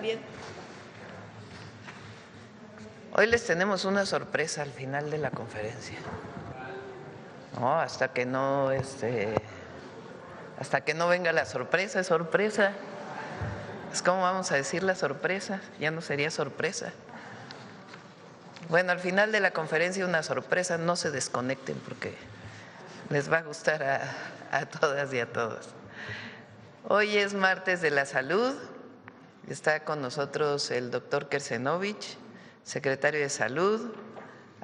también. Hoy les tenemos una sorpresa al final de la conferencia. No, hasta que no venga la sorpresa, es sorpresa. Es como vamos a decir la sorpresa, ya no sería sorpresa. Bueno, al final de la conferencia una sorpresa, no se desconecten porque les va a gustar a todas y a todos. Hoy es martes de la salud, está con nosotros el doctor Kersenovich, secretario de Salud,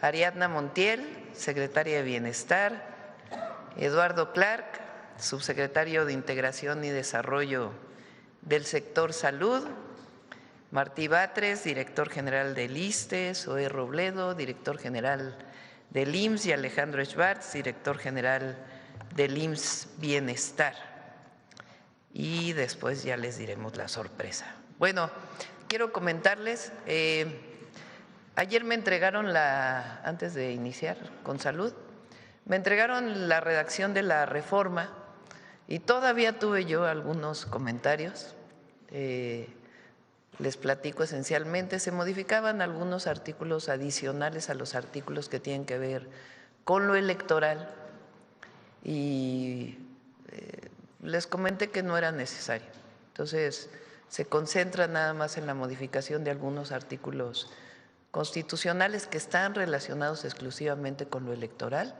Ariadna Montiel, secretaria de Bienestar, Eduardo Clark, subsecretario de Integración y Desarrollo del sector Salud, Martí Batres, director general del ISSSTE, Zoé Robledo, director general del IMSS y Alejandro Schwartz, director general del IMSS Bienestar. Y después ya les diremos la sorpresa. Bueno, quiero comentarles, ayer me entregaron antes de iniciar con salud, me entregaron la redacción de la reforma y todavía tuve yo algunos comentarios. Les platico esencialmente, se modificaban algunos artículos adicionales a los artículos que tienen que ver con lo electoral y les comenté que no era necesario. Entonces, se concentra nada más en la modificación de algunos artículos constitucionales que están relacionados exclusivamente con lo electoral.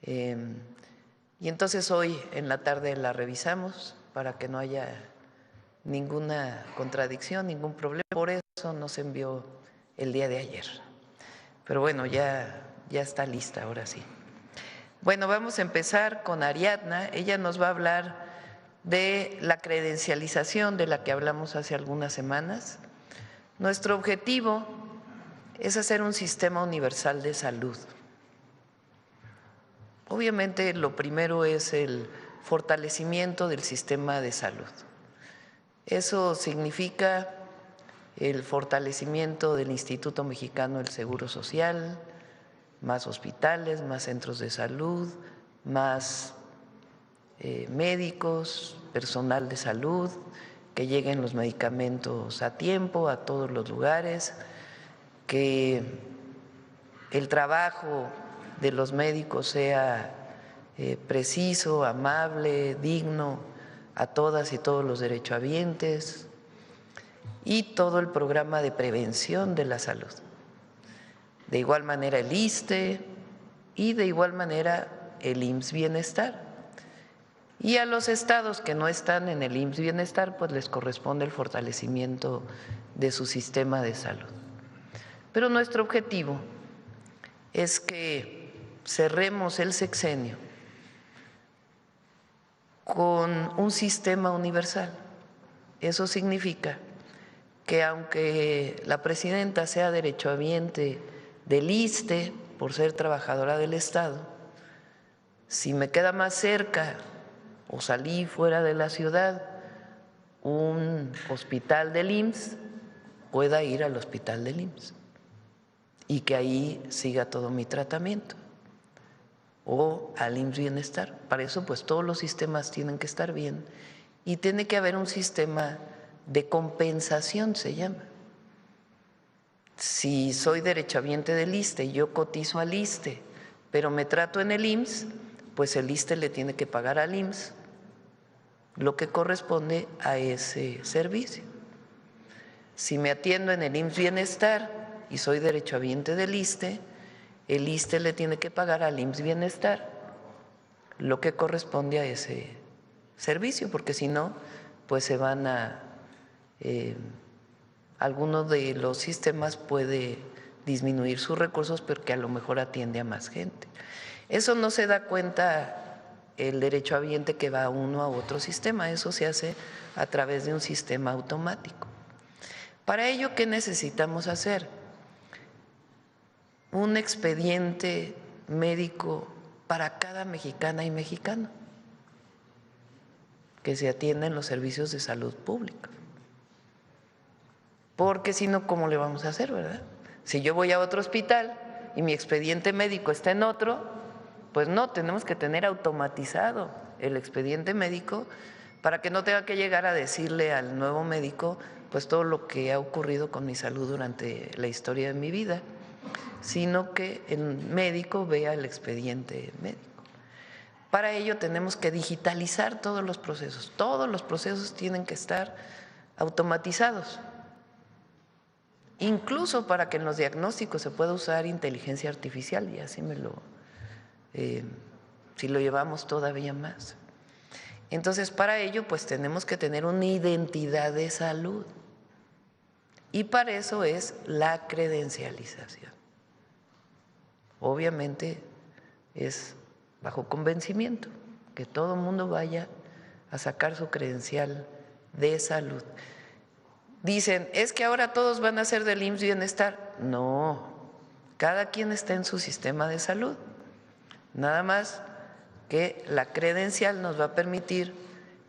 Y entonces hoy en la tarde la revisamos para que no haya ninguna contradicción, ningún problema. Por eso no se envió el día de ayer. Pero bueno, ya está lista, ahora sí. Bueno, vamos a empezar con Ariadna. Ella nos va a hablar de la credencialización de la que hablamos hace algunas semanas. Nuestro objetivo es hacer un sistema universal de salud. Obviamente, lo primero es el fortalecimiento del sistema de salud. Eso significa el fortalecimiento del Instituto Mexicano del Seguro Social, más hospitales, más centros de salud, más médicos, personal de salud, que lleguen los medicamentos a tiempo a todos los lugares, que el trabajo de los médicos sea preciso, amable, digno a todas y todos los derechohabientes y todo el programa de prevención de la salud. De igual manera el ISSSTE y de igual manera el IMSS Bienestar. Y a los estados que no están en el IMSS Bienestar, pues les corresponde el fortalecimiento de su sistema de salud. Pero nuestro objetivo es que cerremos el sexenio con un sistema universal. Eso significa que aunque la presidenta sea derechohabiente del ISSSTE por ser trabajadora del Estado, si me queda más cerca o salí fuera de la ciudad un hospital del IMSS, pueda ir al hospital del IMSS y que ahí siga todo mi tratamiento, o al IMSS Bienestar. Para eso pues todos los sistemas tienen que estar bien y tiene que haber un sistema de compensación, se llama. Si soy derechohabiente del ISSSTE y yo cotizo al ISSSTE, pero me trato en el IMSS, pues el ISSSTE le tiene que pagar al IMSS lo que corresponde a ese servicio. Si me atiendo en el IMSS Bienestar y soy derechohabiente del ISSSTE, el ISSSTE le tiene que pagar al IMSS Bienestar lo que corresponde a ese servicio, porque si no, pues se van a… alguno de los sistemas puede disminuir sus recursos porque a lo mejor atiende a más gente. Eso no se da cuenta el derechohabiente que va a uno a otro sistema, eso se hace a través de un sistema automático. Para ello, ¿qué necesitamos hacer? Un expediente médico para cada mexicana y mexicano que se atienda en los servicios de salud pública. Porque si no, ¿cómo le vamos a hacer, verdad? Si yo voy a otro hospital y mi expediente médico está en otro, pues no, tenemos que tener automatizado el expediente médico para que no tenga que llegar a decirle al nuevo médico, pues todo lo que ha ocurrido con mi salud durante la historia de mi vida, sino que el médico vea el expediente médico. Para ello tenemos que digitalizar todos los procesos tienen que estar automatizados, incluso para que en los diagnósticos se pueda usar inteligencia artificial, y así si lo llevamos todavía más. Entonces, para ello, pues tenemos que tener una identidad de salud, y para eso es la credencialización. Obviamente es bajo convencimiento, que todo el mundo vaya a sacar su credencial de salud. Dicen, es que ahora todos van a ser del IMSS Bienestar. No, cada quien está en su sistema de salud. Nada más que la credencial nos va a permitir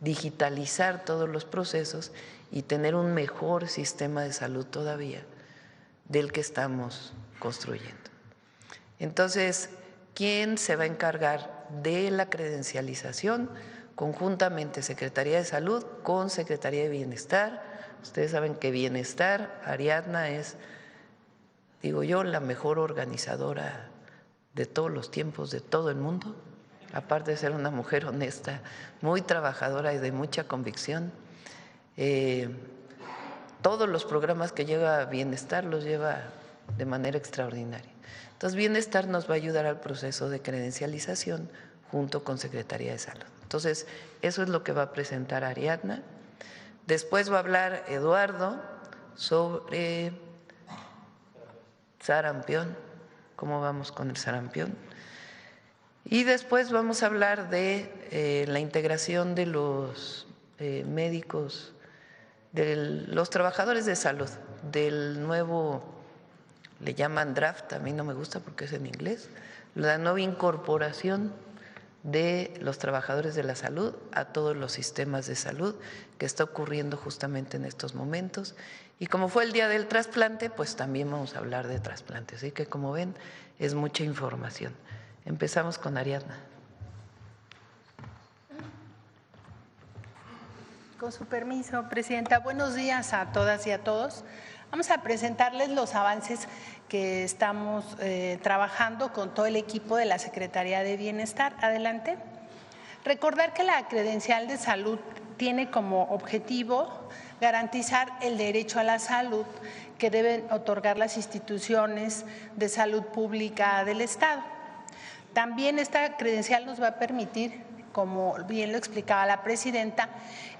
digitalizar todos los procesos y tener un mejor sistema de salud todavía del que estamos construyendo. Entonces, ¿quién se va a encargar de la credencialización? Conjuntamente Secretaría de Salud con Secretaría de Bienestar. Ustedes saben que Bienestar, Ariadna es, digo yo, la mejor organizadora de todos los tiempos, de todo el mundo, aparte de ser una mujer honesta, muy trabajadora y de mucha convicción. Todos los programas que lleva Bienestar los lleva de manera extraordinaria. Entonces, Bienestar nos va a ayudar al proceso de credencialización junto con Secretaría de Salud. Entonces, eso es lo que va a presentar Ariadna. Después va a hablar Eduardo sobre sarampión, cómo vamos con el sarampión. Y después vamos a hablar de la integración de los médicos, de los trabajadores de salud, del nuevo, le llaman draft, a mí no me gusta porque es en inglés, la nueva incorporación de los trabajadores de la salud a todos los sistemas de salud que está ocurriendo justamente en estos momentos. Y como fue el día del trasplante, pues también vamos a hablar de trasplante. Así que, como ven, es mucha información. Empezamos con Ariadna. Con su permiso, Presidenta. Buenos días a todas y a todos. Vamos a presentarles los avances que estamos trabajando con todo el equipo de la Secretaría de Bienestar. Adelante. Recordar que la credencial de salud tiene como objetivo garantizar el derecho a la salud que deben otorgar las instituciones de salud pública del Estado. También esta credencial nos va a permitir, como bien lo explicaba la Presidenta,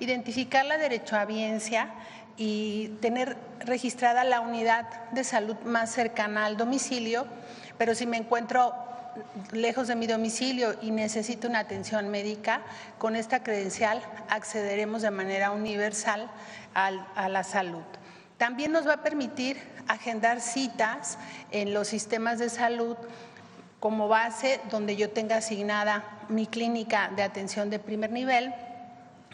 identificar la derechohabiencia y tener registrada la unidad de salud más cercana al domicilio, pero si me encuentro lejos de mi domicilio y necesito una atención médica, con esta credencial accederemos de manera universal a la salud. También nos va a permitir agendar citas en los sistemas de salud como base donde yo tenga asignada mi clínica de atención de primer nivel,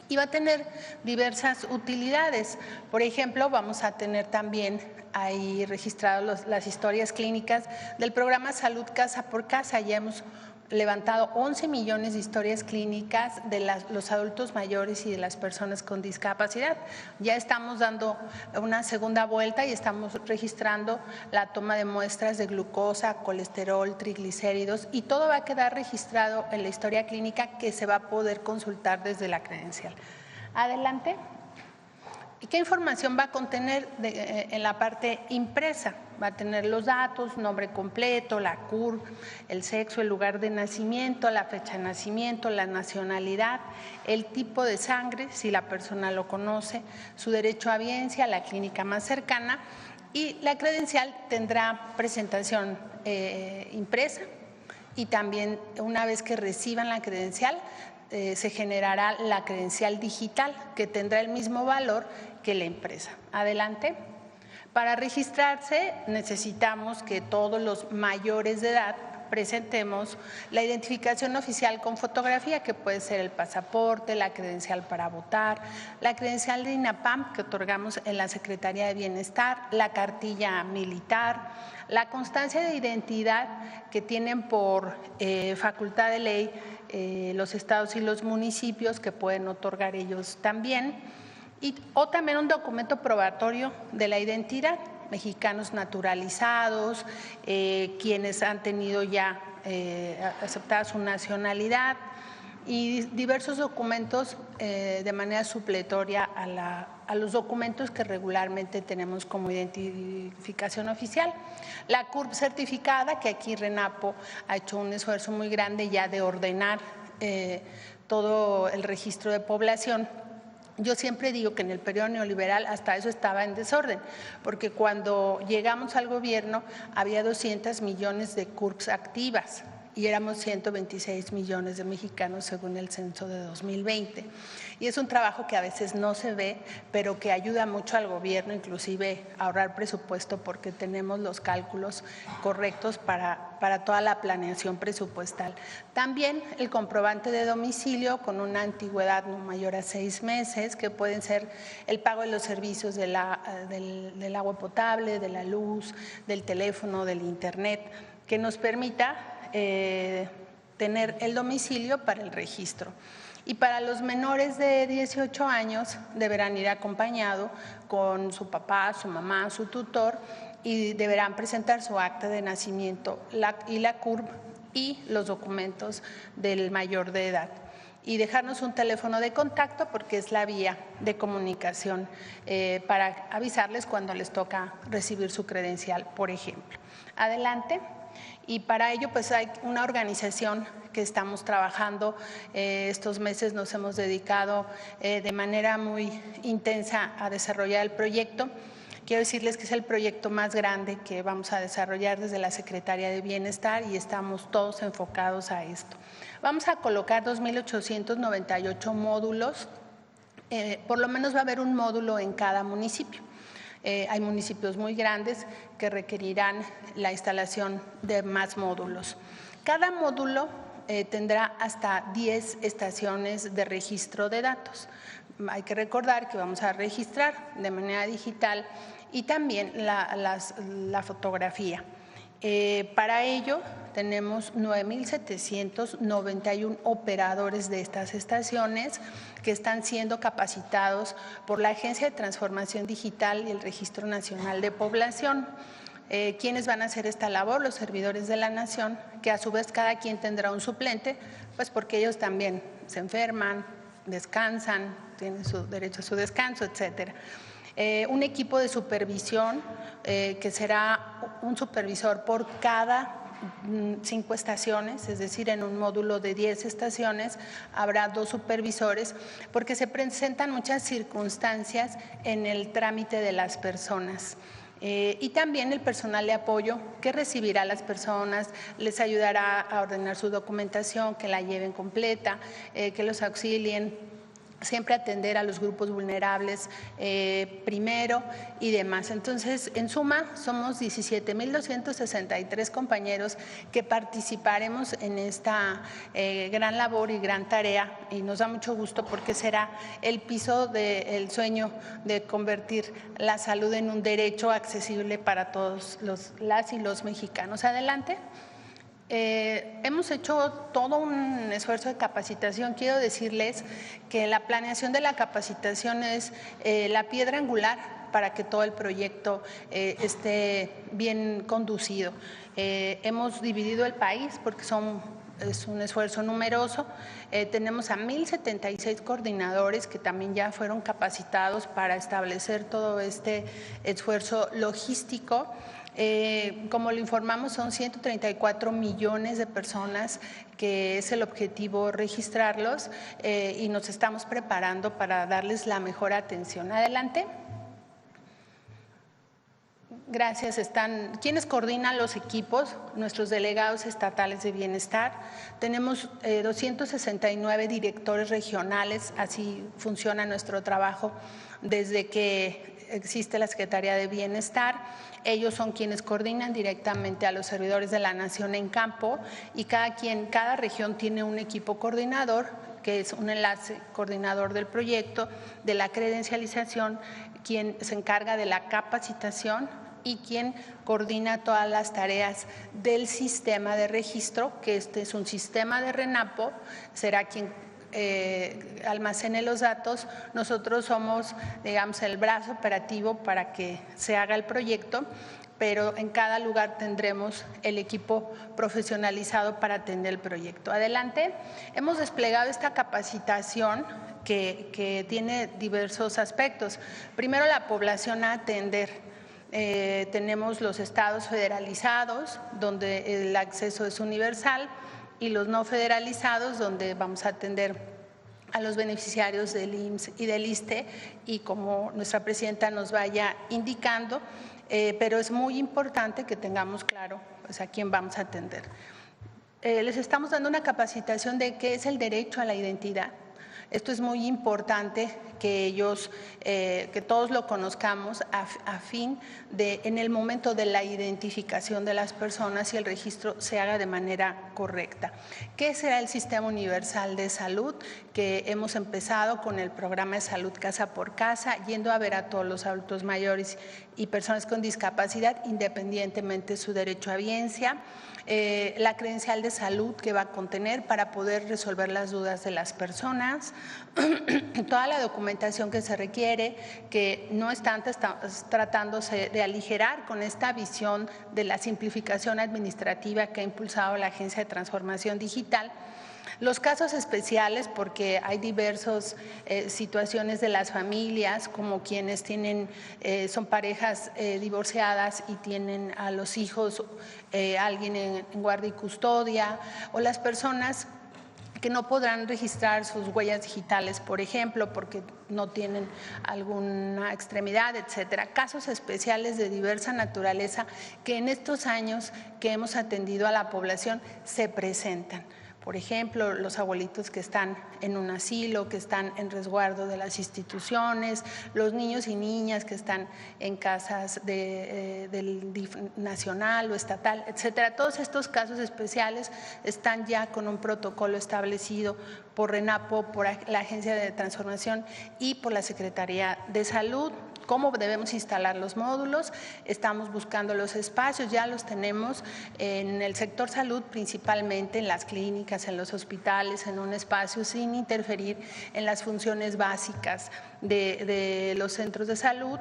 y va a tener diversas utilidades. Por ejemplo, vamos a tener también ahí registradas las historias clínicas del programa Salud Casa por Casa. Ya hemos levantado 11 millones de historias clínicas de los adultos mayores y de las personas con discapacidad. Ya estamos dando una segunda vuelta y estamos registrando la toma de muestras de glucosa, colesterol, triglicéridos, y todo va a quedar registrado en la historia clínica que se va a poder consultar desde la credencial. Adelante. ¿Y qué información va a contener en la parte impresa? Va a tener los datos, nombre completo, la CURP, el sexo, el lugar de nacimiento, la fecha de nacimiento, la nacionalidad, el tipo de sangre, si la persona lo conoce, su derechohabiencia, la clínica más cercana, y la credencial tendrá presentación impresa, y también una vez que reciban la credencial se generará la credencial digital, que tendrá el mismo valor que la impresa. Adelante. Para registrarse necesitamos que todos los mayores de edad presentemos la identificación oficial con fotografía, que puede ser el pasaporte, la credencial para votar, la credencial de INAPAM que otorgamos en la Secretaría de Bienestar, la cartilla militar, la constancia de identidad que tienen por facultad de ley los estados y los municipios, que pueden otorgar ellos también, o también un documento probatorio de la identidad, mexicanos naturalizados, quienes han tenido ya aceptada su nacionalidad, y diversos documentos de manera supletoria a los documentos que regularmente tenemos como identificación oficial. La CURP certificada, que aquí RENAPO ha hecho un esfuerzo muy grande ya de ordenar todo el registro de población. Yo siempre digo que en el periodo neoliberal hasta eso estaba en desorden, porque cuando llegamos al gobierno había 200 millones de CURPs activas y éramos 126 millones de mexicanos según el censo de 2020. Y es un trabajo que a veces no se ve, pero que ayuda mucho al gobierno, inclusive a ahorrar presupuesto, porque tenemos los cálculos correctos para toda la planeación presupuestal. También el comprobante de domicilio con una antigüedad no mayor a 6 meses, que pueden ser el pago de los servicios del agua potable, de la luz, del teléfono, del internet, que nos permita tener el domicilio para el registro. Y para los menores de 18 años deberán ir acompañado con su papá, su mamá, su tutor, y deberán presentar su acta de nacimiento y la CURP y los documentos del mayor de edad. Y dejarnos un teléfono de contacto porque es la vía de comunicación para avisarles cuando les toca recibir su credencial, por ejemplo. Adelante. Y para ello pues hay una organización que estamos trabajando. Estos meses nos hemos dedicado de manera muy intensa a desarrollar el proyecto. Quiero decirles que es el proyecto más grande que vamos a desarrollar desde la Secretaría de Bienestar y estamos todos enfocados a esto. Vamos a colocar 2.898 módulos, por lo menos va a haber un módulo en cada municipio. Hay municipios muy grandes que requerirán la instalación de más módulos. Cada módulo tendrá hasta 10 estaciones de registro de datos. Hay que recordar que vamos a registrar de manera digital y también la fotografía. Para ello tenemos 9.791 operadores de estas estaciones que están siendo capacitados por la Agencia de Transformación Digital y el Registro Nacional de Población. ¿Quiénes van a hacer esta labor? Los servidores de la Nación, que a su vez cada quien tendrá un suplente, pues porque ellos también se enferman, descansan, tienen su derecho a su descanso, etcétera. Un equipo de supervisión que será un supervisor por cada 5 estaciones, es decir, en un módulo de 10 estaciones habrá 2 supervisores, porque se presentan muchas circunstancias en el trámite de las personas. Y también el personal de apoyo que recibirá a las personas, les ayudará a ordenar su documentación, que la lleven completa, que los auxilien, siempre atender a los grupos vulnerables primero y demás. Entonces, en suma, somos 17.263 compañeros que participaremos en esta gran labor y gran tarea, y nos da mucho gusto porque será el piso del sueño de convertir la salud en un derecho accesible para todos las y los mexicanos. Adelante. Hemos hecho todo un esfuerzo de capacitación. Quiero decirles que la planeación de la capacitación es la piedra angular para que todo el proyecto esté bien conducido. Hemos dividido el país porque es un esfuerzo numeroso. Tenemos a 1.076 coordinadores que también ya fueron capacitados para establecer todo este esfuerzo logístico. Como lo informamos, son 134 millones de personas que es el objetivo registrarlos y nos estamos preparando para darles la mejor atención. Adelante. Gracias. ¿Quiénes coordinan los equipos? Nuestros delegados estatales de bienestar. Tenemos 269 directores regionales, así funciona nuestro trabajo desde que existe la Secretaría de Bienestar. Ellos son quienes coordinan directamente a los servidores de la Nación en campo y cada región tiene un equipo coordinador que es un enlace coordinador del proyecto, de la credencialización, quien se encarga de la capacitación y quien coordina todas las tareas del sistema de registro, que este es un sistema de RENAPO, será quien almacene los datos, nosotros somos, digamos, el brazo operativo para que se haga el proyecto, pero en cada lugar tendremos el equipo profesionalizado para atender el proyecto. Adelante, hemos desplegado esta capacitación que tiene diversos aspectos. Primero, la población a atender. Tenemos los estados federalizados, donde el acceso es universal, y los no federalizados, donde vamos a atender a los beneficiarios del IMSS y del ISSSTE, y como nuestra presidenta nos vaya indicando, pero es muy importante que tengamos claro pues, a quién vamos a atender. Les estamos dando una capacitación de qué es el derecho a la identidad. Esto es muy importante que ellos, que todos lo conozcamos a fin de, en el momento de la identificación de las personas y el registro se haga de manera correcta. ¿Qué será el Sistema Universal de Salud? Que hemos empezado con el programa de salud casa por casa, yendo a ver a todos los adultos mayores y personas con discapacidad, independientemente de su derecho a biencia. La credencial de salud que va a contener para poder resolver las dudas de las personas, toda la documentación que se requiere, que no es tanto, está tratándose de aligerar con esta visión de la simplificación administrativa que ha impulsado la Agencia de Transformación Digital. Los casos especiales, porque hay diversas situaciones de las familias, como quienes tienen, son parejas divorciadas y tienen a los hijos, alguien en guardia y custodia, o las personas que no podrán registrar sus huellas digitales, por ejemplo, porque no tienen alguna extremidad, etcétera. Casos especiales de diversa naturaleza que en estos años que hemos atendido a la población se presentan. Por ejemplo, los abuelitos que están en un asilo, que están en resguardo de las instituciones, los niños y niñas que están en casas del DIF nacional o estatal, etcétera. Todos estos casos especiales están ya con un protocolo establecido por RENAPO, por la Agencia de Transformación y por la Secretaría de Salud. ¿Cómo debemos instalar los módulos? Estamos buscando los espacios, ya los tenemos en el sector salud, principalmente en las clínicas, en los hospitales, en un espacio sin interferir en las funciones básicas de los centros de salud.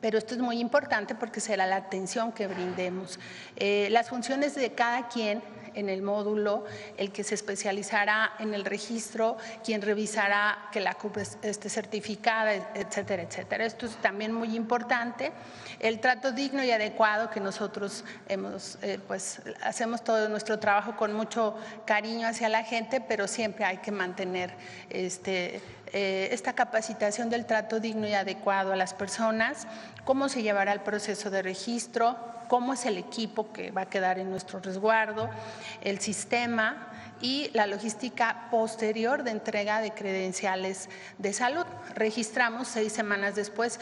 Pero esto es muy importante porque será la atención que brindemos. Las funciones de cada quien en el módulo, el que se especializará en el registro, quien revisará que la CUP esté certificada, etcétera, etcétera. Esto es también muy importante. El trato digno y adecuado que nosotros pues hacemos todo nuestro trabajo con mucho cariño hacia la gente, pero siempre hay que mantener esta capacitación del trato digno y adecuado a las personas, cómo se llevará el proceso de registro, cómo es el equipo que va a quedar en nuestro resguardo, el sistema y la logística posterior de entrega de credenciales de salud. Registramos 6 semanas después,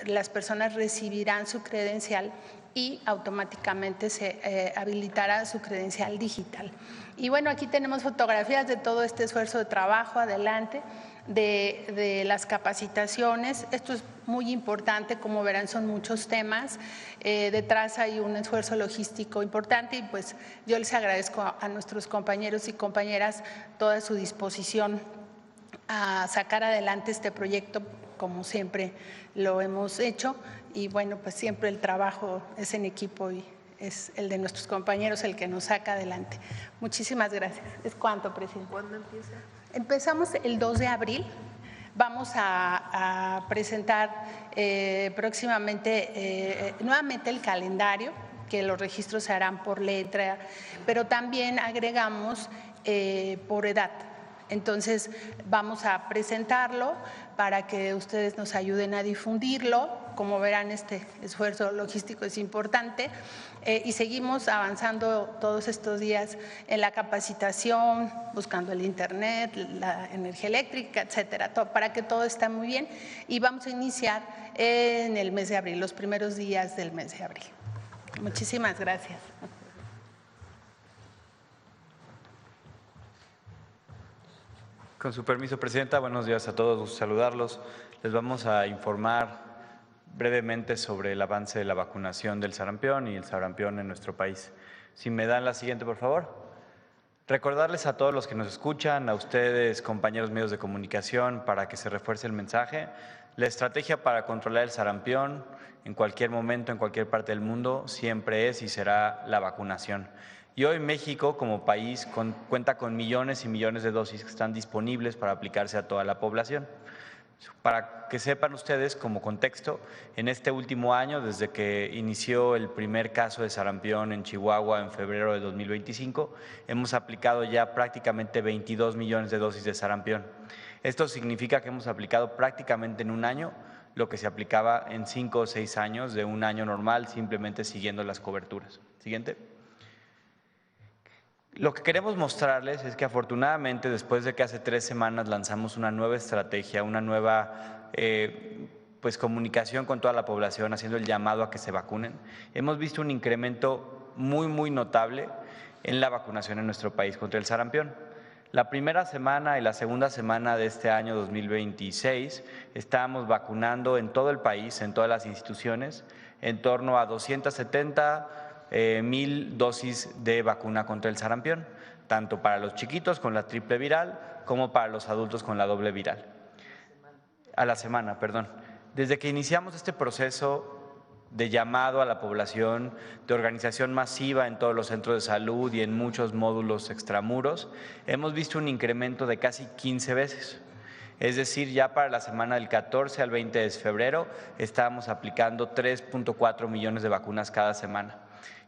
las personas recibirán su credencial y automáticamente se habilitará su credencial digital. Y bueno, aquí tenemos fotografías de todo este esfuerzo de trabajo, adelante, de las capacitaciones. Esto es muy importante, como verán son muchos temas, detrás hay un esfuerzo logístico importante y pues yo les agradezco a nuestros compañeros y compañeras toda su disposición a sacar adelante este proyecto como siempre lo hemos hecho y bueno, pues siempre el trabajo es en equipo y es el de nuestros compañeros el que nos saca adelante. Muchísimas gracias. ¿Es cuánto, presidente? ¿Cuándo empieza? Empezamos el 2 de abril. Vamos a presentar próximamente nuevamente el calendario, que los registros se harán por letra, pero también agregamos por edad. Entonces, vamos a presentarlo para que ustedes nos ayuden a difundirlo. Como verán, este esfuerzo logístico es importante y seguimos avanzando todos estos días en la capacitación, buscando el internet, la energía eléctrica, etcétera, para que todo esté muy bien. Y vamos a iniciar en el mes de abril, los primeros días del mes de abril. Muchísimas gracias. Con su permiso, presidenta, buenos días a todos, gusto saludarlos. Les vamos a informar brevemente sobre el avance de la vacunación del sarampión y el sarampión en nuestro país. Si me dan la siguiente, por favor. Recordarles a todos los que nos escuchan, a ustedes, compañeros medios de comunicación, para que se refuerce el mensaje, la estrategia para controlar el sarampión en cualquier momento, en cualquier parte del mundo, siempre es y será la vacunación. Y hoy México, como país, cuenta con millones y millones de dosis que están disponibles para aplicarse a toda la población. Para que sepan ustedes, como contexto, en este último año, desde que inició el primer caso de sarampión en Chihuahua en febrero de 2025, hemos aplicado ya prácticamente 22 millones de dosis de sarampión. Esto significa que hemos aplicado prácticamente en un año lo que se aplicaba en 5 o 6 años de un año normal, simplemente siguiendo las coberturas. Siguiente. Lo que queremos mostrarles es que afortunadamente después de que hace 3 semanas lanzamos una nueva estrategia, una nueva comunicación con toda la población, haciendo el llamado a que se vacunen, hemos visto un incremento muy notable en la vacunación en nuestro país contra el sarampión. La primera semana y la segunda semana de este año 2026 estábamos vacunando en todo el país, en todas las instituciones, en torno a 270,000 dosis de vacuna contra el sarampión, tanto para los chiquitos con la triple viral como para los adultos con la doble viral. A la semana, perdón. Desde que iniciamos este proceso de llamado a la población, de organización masiva en todos los centros de salud y en muchos módulos extramuros, hemos visto un incremento de casi 15 veces. Es decir, ya para la semana del 14 al 20 de febrero estábamos aplicando 3.4 millones de vacunas cada semana.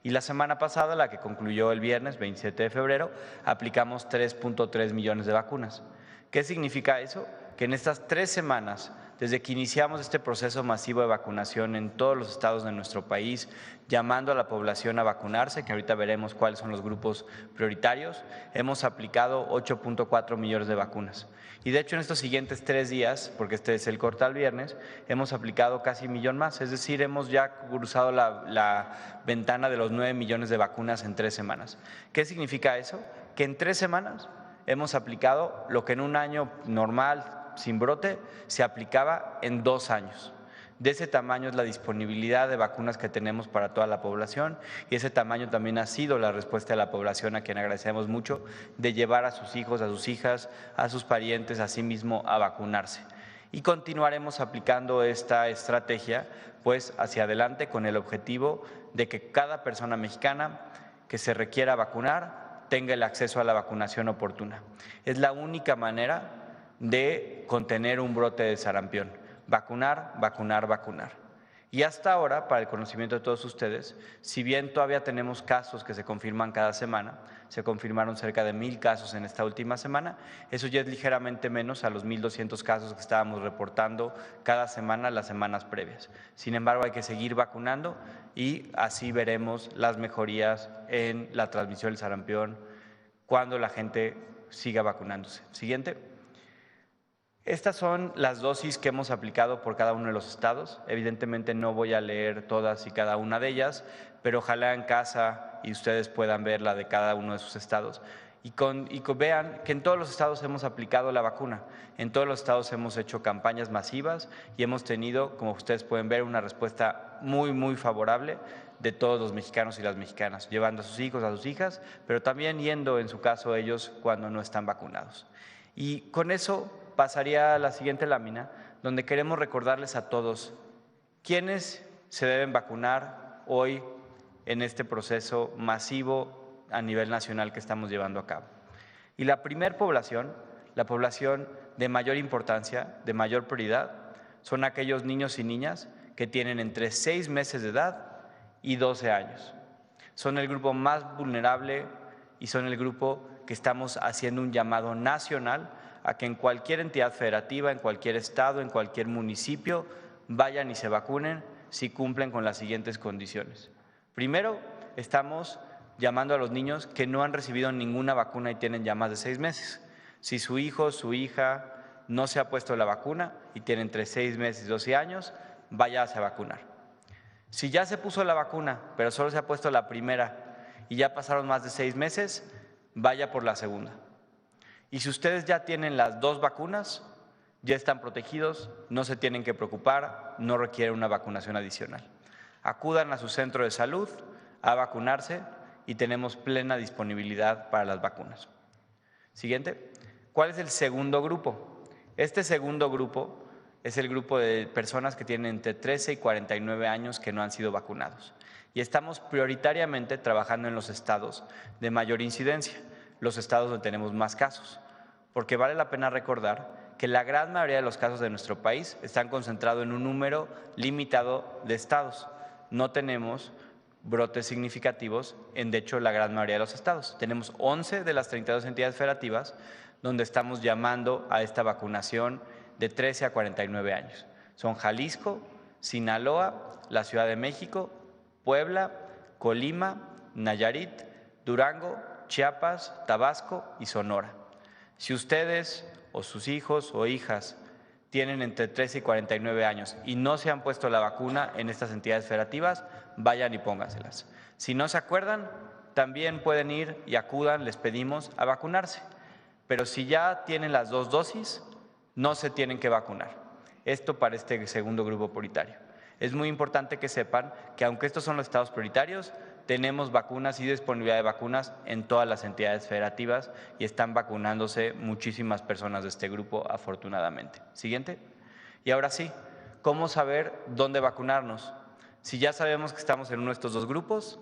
Y la semana pasada, la que concluyó el viernes 27 de febrero, aplicamos 3.3 millones de vacunas. ¿Qué significa eso? Que en estas 3 semanas, desde que iniciamos este proceso masivo de vacunación en todos los estados de nuestro país, llamando a la población a vacunarse, que ahorita veremos cuáles son los grupos prioritarios, hemos aplicado 8.4 millones de vacunas. Y de hecho en estos siguientes 3 días, porque este es el corte al viernes, hemos aplicado casi 1 millón más, es decir, hemos ya cruzado la ventana de los 9 millones de vacunas en 3 semanas. ¿Qué significa eso? Que en 3 semanas hemos aplicado lo que en un año normal, sin brote, se aplicaba en 2 años. De ese tamaño es la disponibilidad de vacunas que tenemos para toda la población y ese tamaño también ha sido la respuesta de la población, a quien agradecemos mucho, de llevar a sus hijos, a sus hijas, a sus parientes, a sí mismo a vacunarse. Y continuaremos aplicando esta estrategia pues hacia adelante con el objetivo de que cada persona mexicana que se requiera vacunar tenga el acceso a la vacunación oportuna. Es la única manera de contener un brote de sarampión. Vacunar, vacunar, vacunar. Y hasta ahora, para el conocimiento de todos ustedes, si bien todavía tenemos casos que se confirman cada semana, se confirmaron cerca de 1,000 casos en esta última semana, eso ya es ligeramente menos a los 1,200 casos que estábamos reportando cada semana las semanas previas. Sin embargo, hay que seguir vacunando y así veremos las mejorías en la transmisión del sarampión cuando la gente siga vacunándose. Siguiente. Estas son las dosis que hemos aplicado por cada uno de los estados. Evidentemente no voy a leer todas y cada una de ellas, pero ojalá en casa y ustedes puedan ver la de cada uno de sus estados. Y vean que en todos los estados hemos aplicado la vacuna, en todos los estados hemos hecho campañas masivas y hemos tenido, como ustedes pueden ver, una respuesta muy favorable de todos los mexicanos y las mexicanas, llevando a sus hijos, a sus hijas, pero también yendo en su caso ellos cuando no están vacunados. Y con eso pasaría a la siguiente lámina, donde queremos recordarles a todos quiénes se deben vacunar hoy en este proceso masivo a nivel nacional que estamos llevando a cabo. Y la primera población, la población de mayor importancia, de mayor prioridad, son aquellos niños y niñas que tienen entre 6 meses de edad y 12 años. Son el grupo más vulnerable y son el grupo que estamos haciendo un llamado nacional a que en cualquier entidad federativa, en cualquier estado, en cualquier municipio, vayan y se vacunen si cumplen con las siguientes condiciones. Primero, estamos llamando a los niños que no han recibido ninguna vacuna y tienen ya más de 6 meses. Si su hijo, su hija no se ha puesto la vacuna y tiene entre 6 meses y 12 años, váyase a vacunar. Si ya se puso la vacuna, pero solo se ha puesto la primera y ya pasaron más de 6 meses, vaya por la segunda. Y si ustedes ya tienen las 2 vacunas, ya están protegidos, no se tienen que preocupar, no requiere una vacunación adicional. Acudan a su centro de salud a vacunarse y tenemos plena disponibilidad para las vacunas. Siguiente. ¿Cuál es el segundo grupo? Este segundo grupo es el grupo de personas que tienen entre 13 y 49 años que no han sido vacunados. Y estamos prioritariamente trabajando en los estados de mayor incidencia, los estados donde tenemos más casos, porque vale la pena recordar que la gran mayoría de los casos de nuestro país están concentrados en un número limitado de estados. No tenemos brotes significativos en, de hecho, la gran mayoría de los estados. Tenemos 11 de las 32 entidades federativas donde estamos llamando a esta vacunación de 13 a 49 años. Son Jalisco, Sinaloa, la Ciudad de México, Puebla, Colima, Nayarit, Durango, Chiapas, Tabasco y Sonora. Si ustedes o sus hijos o hijas tienen entre 13 y 49 años y no se han puesto la vacuna en estas entidades federativas, vayan y pónganselas. Si no se acuerdan, también pueden ir y acudan, les pedimos, a vacunarse. Pero si ya tienen las 2 dosis, no se tienen que vacunar. Esto para este segundo grupo prioritario. Es muy importante que sepan que aunque estos son los estados prioritarios, tenemos vacunas y disponibilidad de vacunas en todas las entidades federativas y están vacunándose muchísimas personas de este grupo, afortunadamente. Siguiente. Y ahora sí, ¿cómo saber dónde vacunarnos? Si ya sabemos que estamos en uno de estos dos grupos,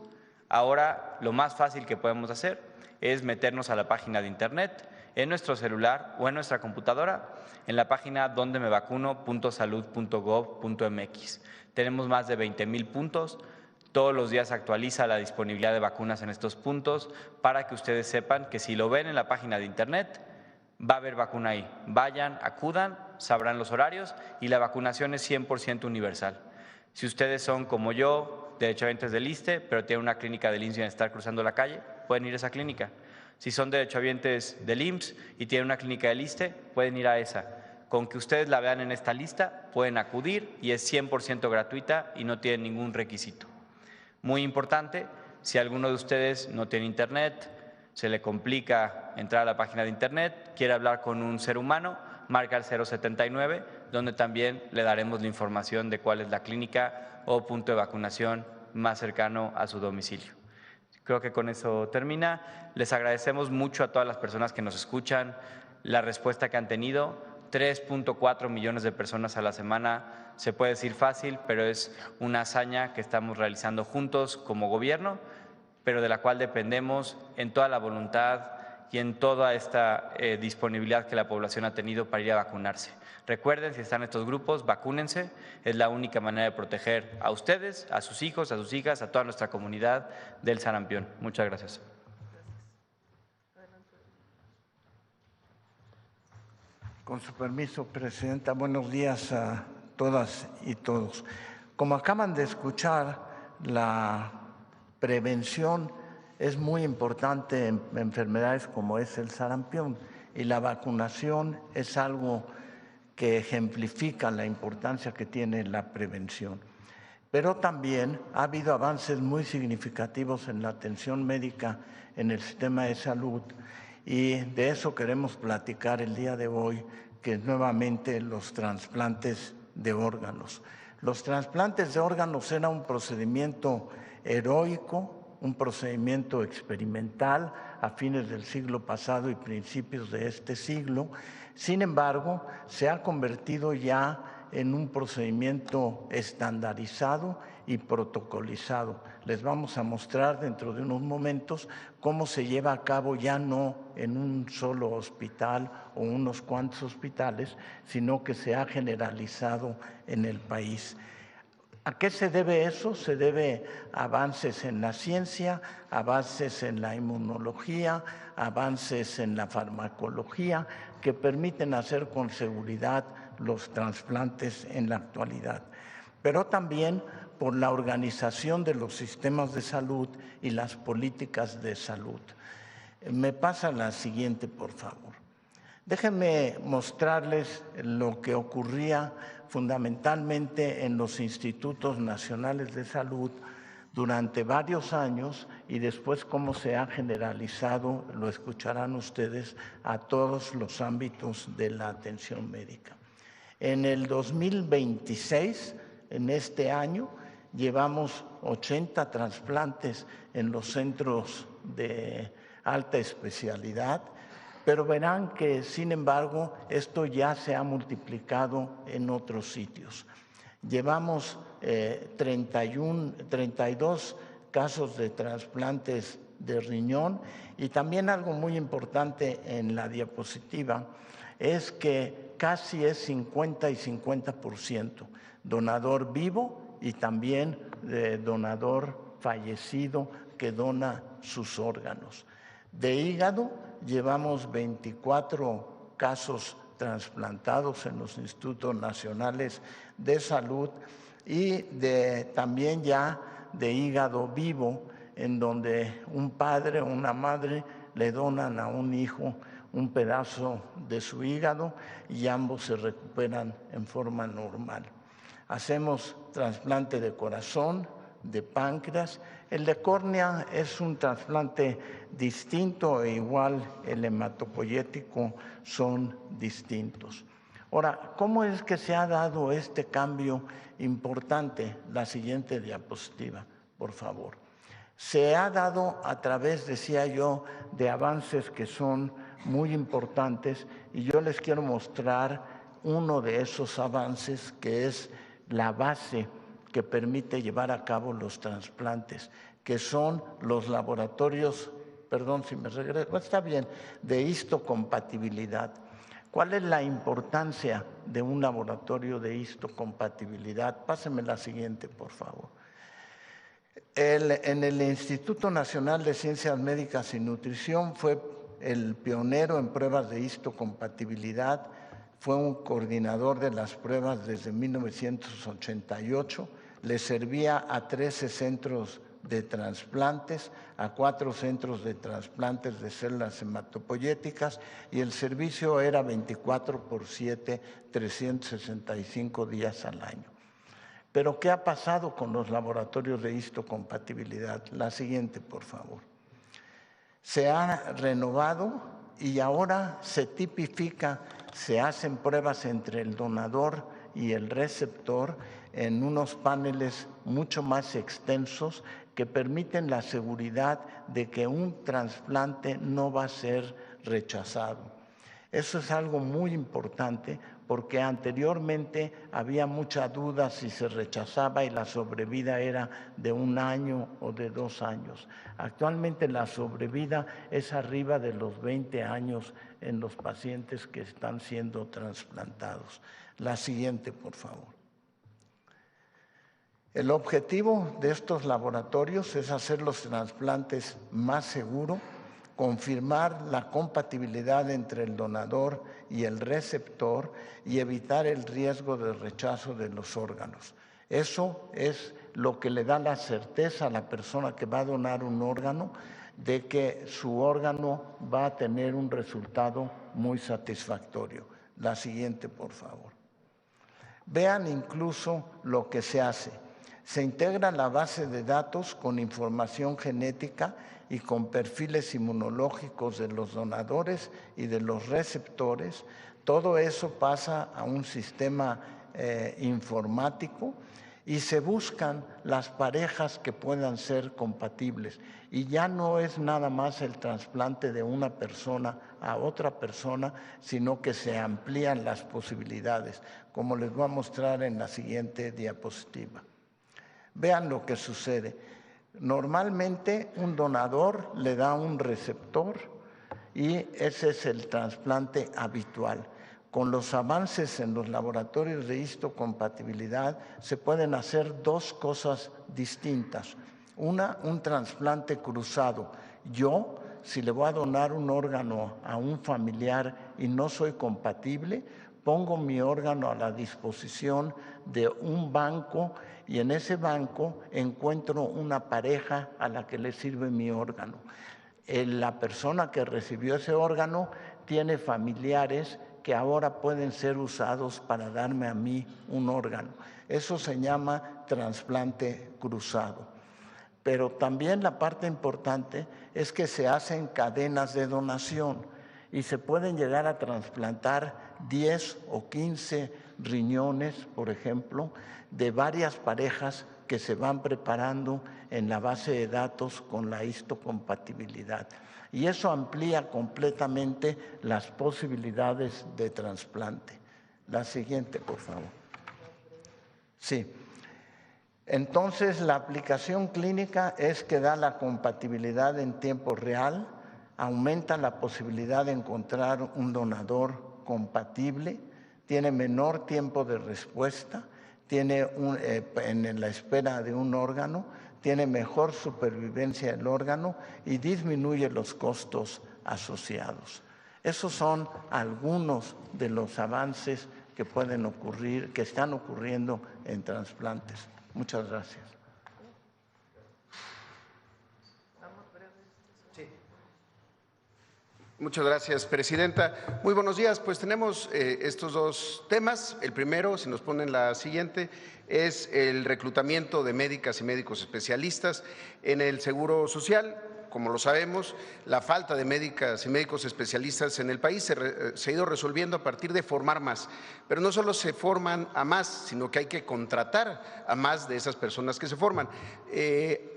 ahora lo más fácil que podemos hacer es meternos a la página de internet, en nuestro celular o en nuestra computadora, en la página dondemevacuno.salud.gov.mx. Tenemos más de 20,000 puntos. Todos los días actualiza la disponibilidad de vacunas en estos puntos para que ustedes sepan que si lo ven en la página de internet, va a haber vacuna ahí. Vayan, acudan, sabrán los horarios y la vacunación es 100% universal. Si ustedes son como yo, derechohabientes del ISSSTE, pero tienen una clínica del IMSS y estar cruzando la calle, pueden ir a esa clínica. Si son derechohabientes del IMSS y tienen una clínica del ISSSTE, pueden ir a esa. Con que ustedes la vean en esta lista, pueden acudir y es 100% gratuita y no tienen ningún requisito. Muy importante, si alguno de ustedes no tiene internet, se le complica entrar a la página de internet, quiere hablar con un ser humano, marca el 079, donde también le daremos la información de cuál es la clínica o punto de vacunación más cercano a su domicilio. Creo que con eso termina. Les agradecemos mucho a todas las personas que nos escuchan, la respuesta que han tenido. 3.4 millones de personas a la semana, se puede decir fácil, pero es una hazaña que estamos realizando juntos como gobierno, pero de la cual dependemos en toda la voluntad y en toda esta disponibilidad que la población ha tenido para ir a vacunarse. Recuerden, si están en estos grupos, vacúnense, es la única manera de proteger a ustedes, a sus hijos, a sus hijas, a toda nuestra comunidad del sarampión. Muchas gracias. Con su permiso, Presidenta, buenos días a todas y todos. Como acaban de escuchar, la prevención es muy importante en enfermedades como es el sarampión y la vacunación es algo que ejemplifica la importancia que tiene la prevención. Pero también ha habido avances muy significativos en la atención médica en el sistema de salud y de eso queremos platicar el día de hoy, que es nuevamente los trasplantes de órganos. Los trasplantes de órganos era un procedimiento heroico, un procedimiento experimental a fines del siglo pasado y principios de este siglo. Sin embargo, se ha convertido ya en un procedimiento estandarizado y protocolizado. Les vamos a mostrar dentro de unos momentos cómo se lleva a cabo ya no en un solo hospital o unos cuantos hospitales, sino que se ha generalizado en el país. ¿A qué se debe eso? Se debe a avances en la ciencia, avances en la inmunología, avances en la farmacología que permiten hacer con seguridad los trasplantes en la actualidad. Pero también por la organización de los sistemas de salud y las políticas de salud. Me pasa la siguiente, por favor. Déjenme mostrarles lo que ocurría fundamentalmente en los institutos nacionales de salud durante varios años y después cómo se ha generalizado, lo escucharán ustedes, a todos los ámbitos de la atención médica. En el 2026, en este año, Llevamos 80 trasplantes en los centros de alta especialidad, pero verán que, sin embargo, esto ya se ha multiplicado en otros sitios. Llevamos 32 casos de trasplantes de riñón, y también algo muy importante en la diapositiva es que casi es 50 y 50%, donador vivo y también donador fallecido que dona sus órganos. De hígado llevamos 24 casos trasplantados en los Institutos Nacionales de Salud, y también ya de hígado vivo, en donde un padre o una madre le donan a un hijo un pedazo de su hígado y ambos se recuperan en forma normal. Hacemos trasplante de corazón, de páncreas. El de córnea es un trasplante distinto, e igual el hematopoyético son distintos. Ahora, ¿cómo es que se ha dado este cambio importante? La siguiente diapositiva, por favor. Se ha dado a través, decía yo, de avances que son muy importantes, y yo les quiero mostrar uno de esos avances, que es la base que permite llevar a cabo los trasplantes, que son los laboratorios, perdón si me regreso, está bien, de histocompatibilidad. ¿Cuál es la importancia de un laboratorio de histocompatibilidad? Pásenme la siguiente, por favor. En el Instituto Nacional de Ciencias Médicas y Nutrición fue el pionero en pruebas de histocompatibilidad, fue un coordinador de las pruebas desde 1988, le servía a 13 centros de trasplantes, a 4 centros de trasplantes de células hematopoyéticas, y el servicio era 24/7, 365 días al año. Pero ¿qué ha pasado con los laboratorios de histocompatibilidad? La siguiente, por favor. Se ha renovado y ahora se tipifica, se hacen pruebas entre el donador y el receptor en unos paneles mucho más extensos que permiten la seguridad de que un trasplante no va a ser rechazado. Eso es algo muy importante, porque anteriormente había mucha duda si se rechazaba y la sobrevida era de 1 año o de 2 años. Actualmente la sobrevida es arriba de los 20 años en los pacientes que están siendo trasplantados. La siguiente, por favor. El objetivo de estos laboratorios es hacer los trasplantes más seguros, confirmar la compatibilidad entre el donador y el receptor y evitar el riesgo de rechazo de los órganos. Eso es lo que le da la certeza a la persona que va a donar un órgano de que su órgano va a tener un resultado muy satisfactorio. La siguiente, por favor. Vean incluso lo que se hace. Se integra la base de datos con información genética y con perfiles inmunológicos de los donadores y de los receptores. Todo eso pasa a un sistema informático y se buscan las parejas que puedan ser compatibles. Y ya no es nada más el trasplante de una persona a otra persona, sino que se amplían las posibilidades, como les voy a mostrar en la siguiente diapositiva. Vean lo que sucede. Normalmente un donador le da un receptor y ese es el trasplante habitual. Con los avances en los laboratorios de histocompatibilidad se pueden hacer 2 cosas distintas. Una, un trasplante cruzado. Yo, si le voy a donar un órgano a un familiar y no soy compatible, pongo mi órgano a la disposición de un banco y en ese banco encuentro una pareja a la que le sirve mi órgano. La persona que recibió ese órgano tiene familiares que ahora pueden ser usados para darme a mí un órgano. Eso se llama trasplante cruzado. Pero también la parte importante es que se hacen cadenas de donación y se pueden llegar a trasplantar 10 o 15 riñones, por ejemplo, de varias parejas que se van preparando en la base de datos con la histocompatibilidad. Y eso amplía completamente las posibilidades de trasplante. La siguiente, por favor. Sí. Entonces, la aplicación clínica es que da la compatibilidad en tiempo real, aumenta la posibilidad de encontrar un donador compatible, tiene menor tiempo de respuesta, tiene en la espera de un órgano, tiene mejor supervivencia del órgano y disminuye los costos asociados. Esos son algunos de los avances que pueden ocurrir, que están ocurriendo en trasplantes. Muchas gracias. Muchas gracias, presidenta. Muy buenos días. Pues tenemos estos dos temas. El primero, si nos ponen la siguiente, es el reclutamiento de médicas y médicos especialistas en el Seguro Social. Como lo sabemos, la falta de médicas y médicos especialistas en el país se ha ido resolviendo a partir de formar más. Pero no solo se forman a más, sino que hay que contratar a más de esas personas que se forman.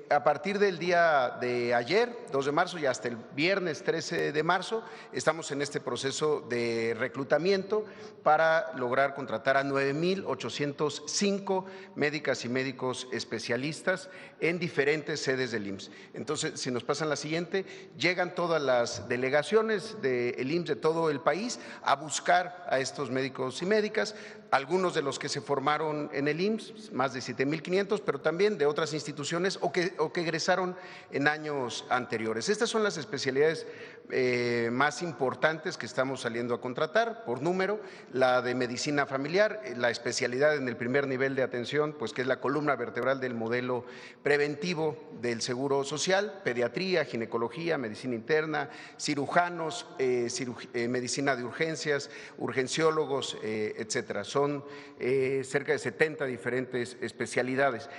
A partir del día de ayer, 2 de marzo, y hasta el viernes 13 de marzo, estamos en este proceso de reclutamiento para lograr contratar a 9,805 médicas y médicos especialistas en diferentes sedes del IMSS. Entonces, si nos pasan la siguiente, llegan todas las delegaciones del IMSS de todo el país a buscar a estos médicos y médicas, algunos de los que se formaron en el IMSS, más de 7,500, pero también de otras instituciones o que egresaron en años anteriores. Estas son las especialidades más importantes que estamos saliendo a contratar por número: la de medicina familiar, la especialidad en el primer nivel de atención, pues que es la columna vertebral del modelo preventivo del Seguro Social, pediatría, ginecología, medicina interna, cirujanos, medicina de urgencias, urgenciólogos, etcétera. Son cerca de 70 diferentes especialidades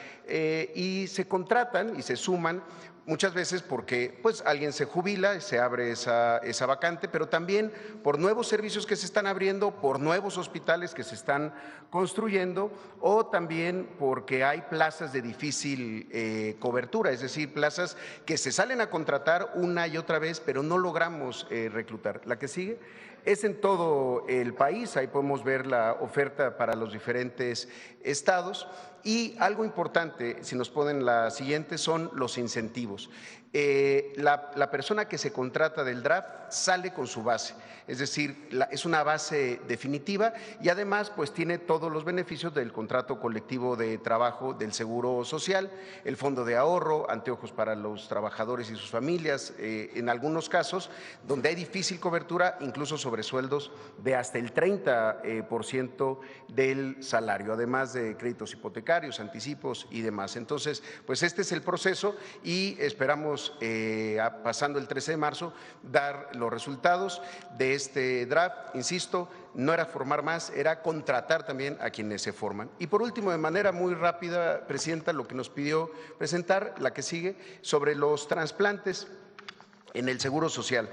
y se contratan y se suman muchas veces porque pues alguien se jubila, se abre esa vacante, pero también por nuevos servicios que se están abriendo, por nuevos hospitales que se están construyendo, o también porque hay plazas de difícil cobertura, es decir, plazas que se salen a contratar una y otra vez, pero no logramos reclutar. La que sigue es en todo el país, ahí podemos ver la oferta para los diferentes estados. Y algo importante, si nos ponen la siguiente, son los incentivos. La persona que se contrata del draft sale con su base, es decir, es una base definitiva y además pues tiene todos los beneficios del contrato colectivo de trabajo del Seguro Social, el fondo de ahorro, anteojos para los trabajadores y sus familias, en algunos casos donde hay difícil cobertura, incluso sobresueldos de hasta el 30% del salario, además de créditos hipotecarios, anticipos y demás. Entonces, pues este es el proceso y esperamos pasando el 13 de marzo dar los resultados de este draft. Insisto, no era formar más, era contratar también a quienes se forman. Y por último, de manera muy rápida, presidenta, lo que nos pidió presentar, la que sigue, sobre los trasplantes en el Seguro Social.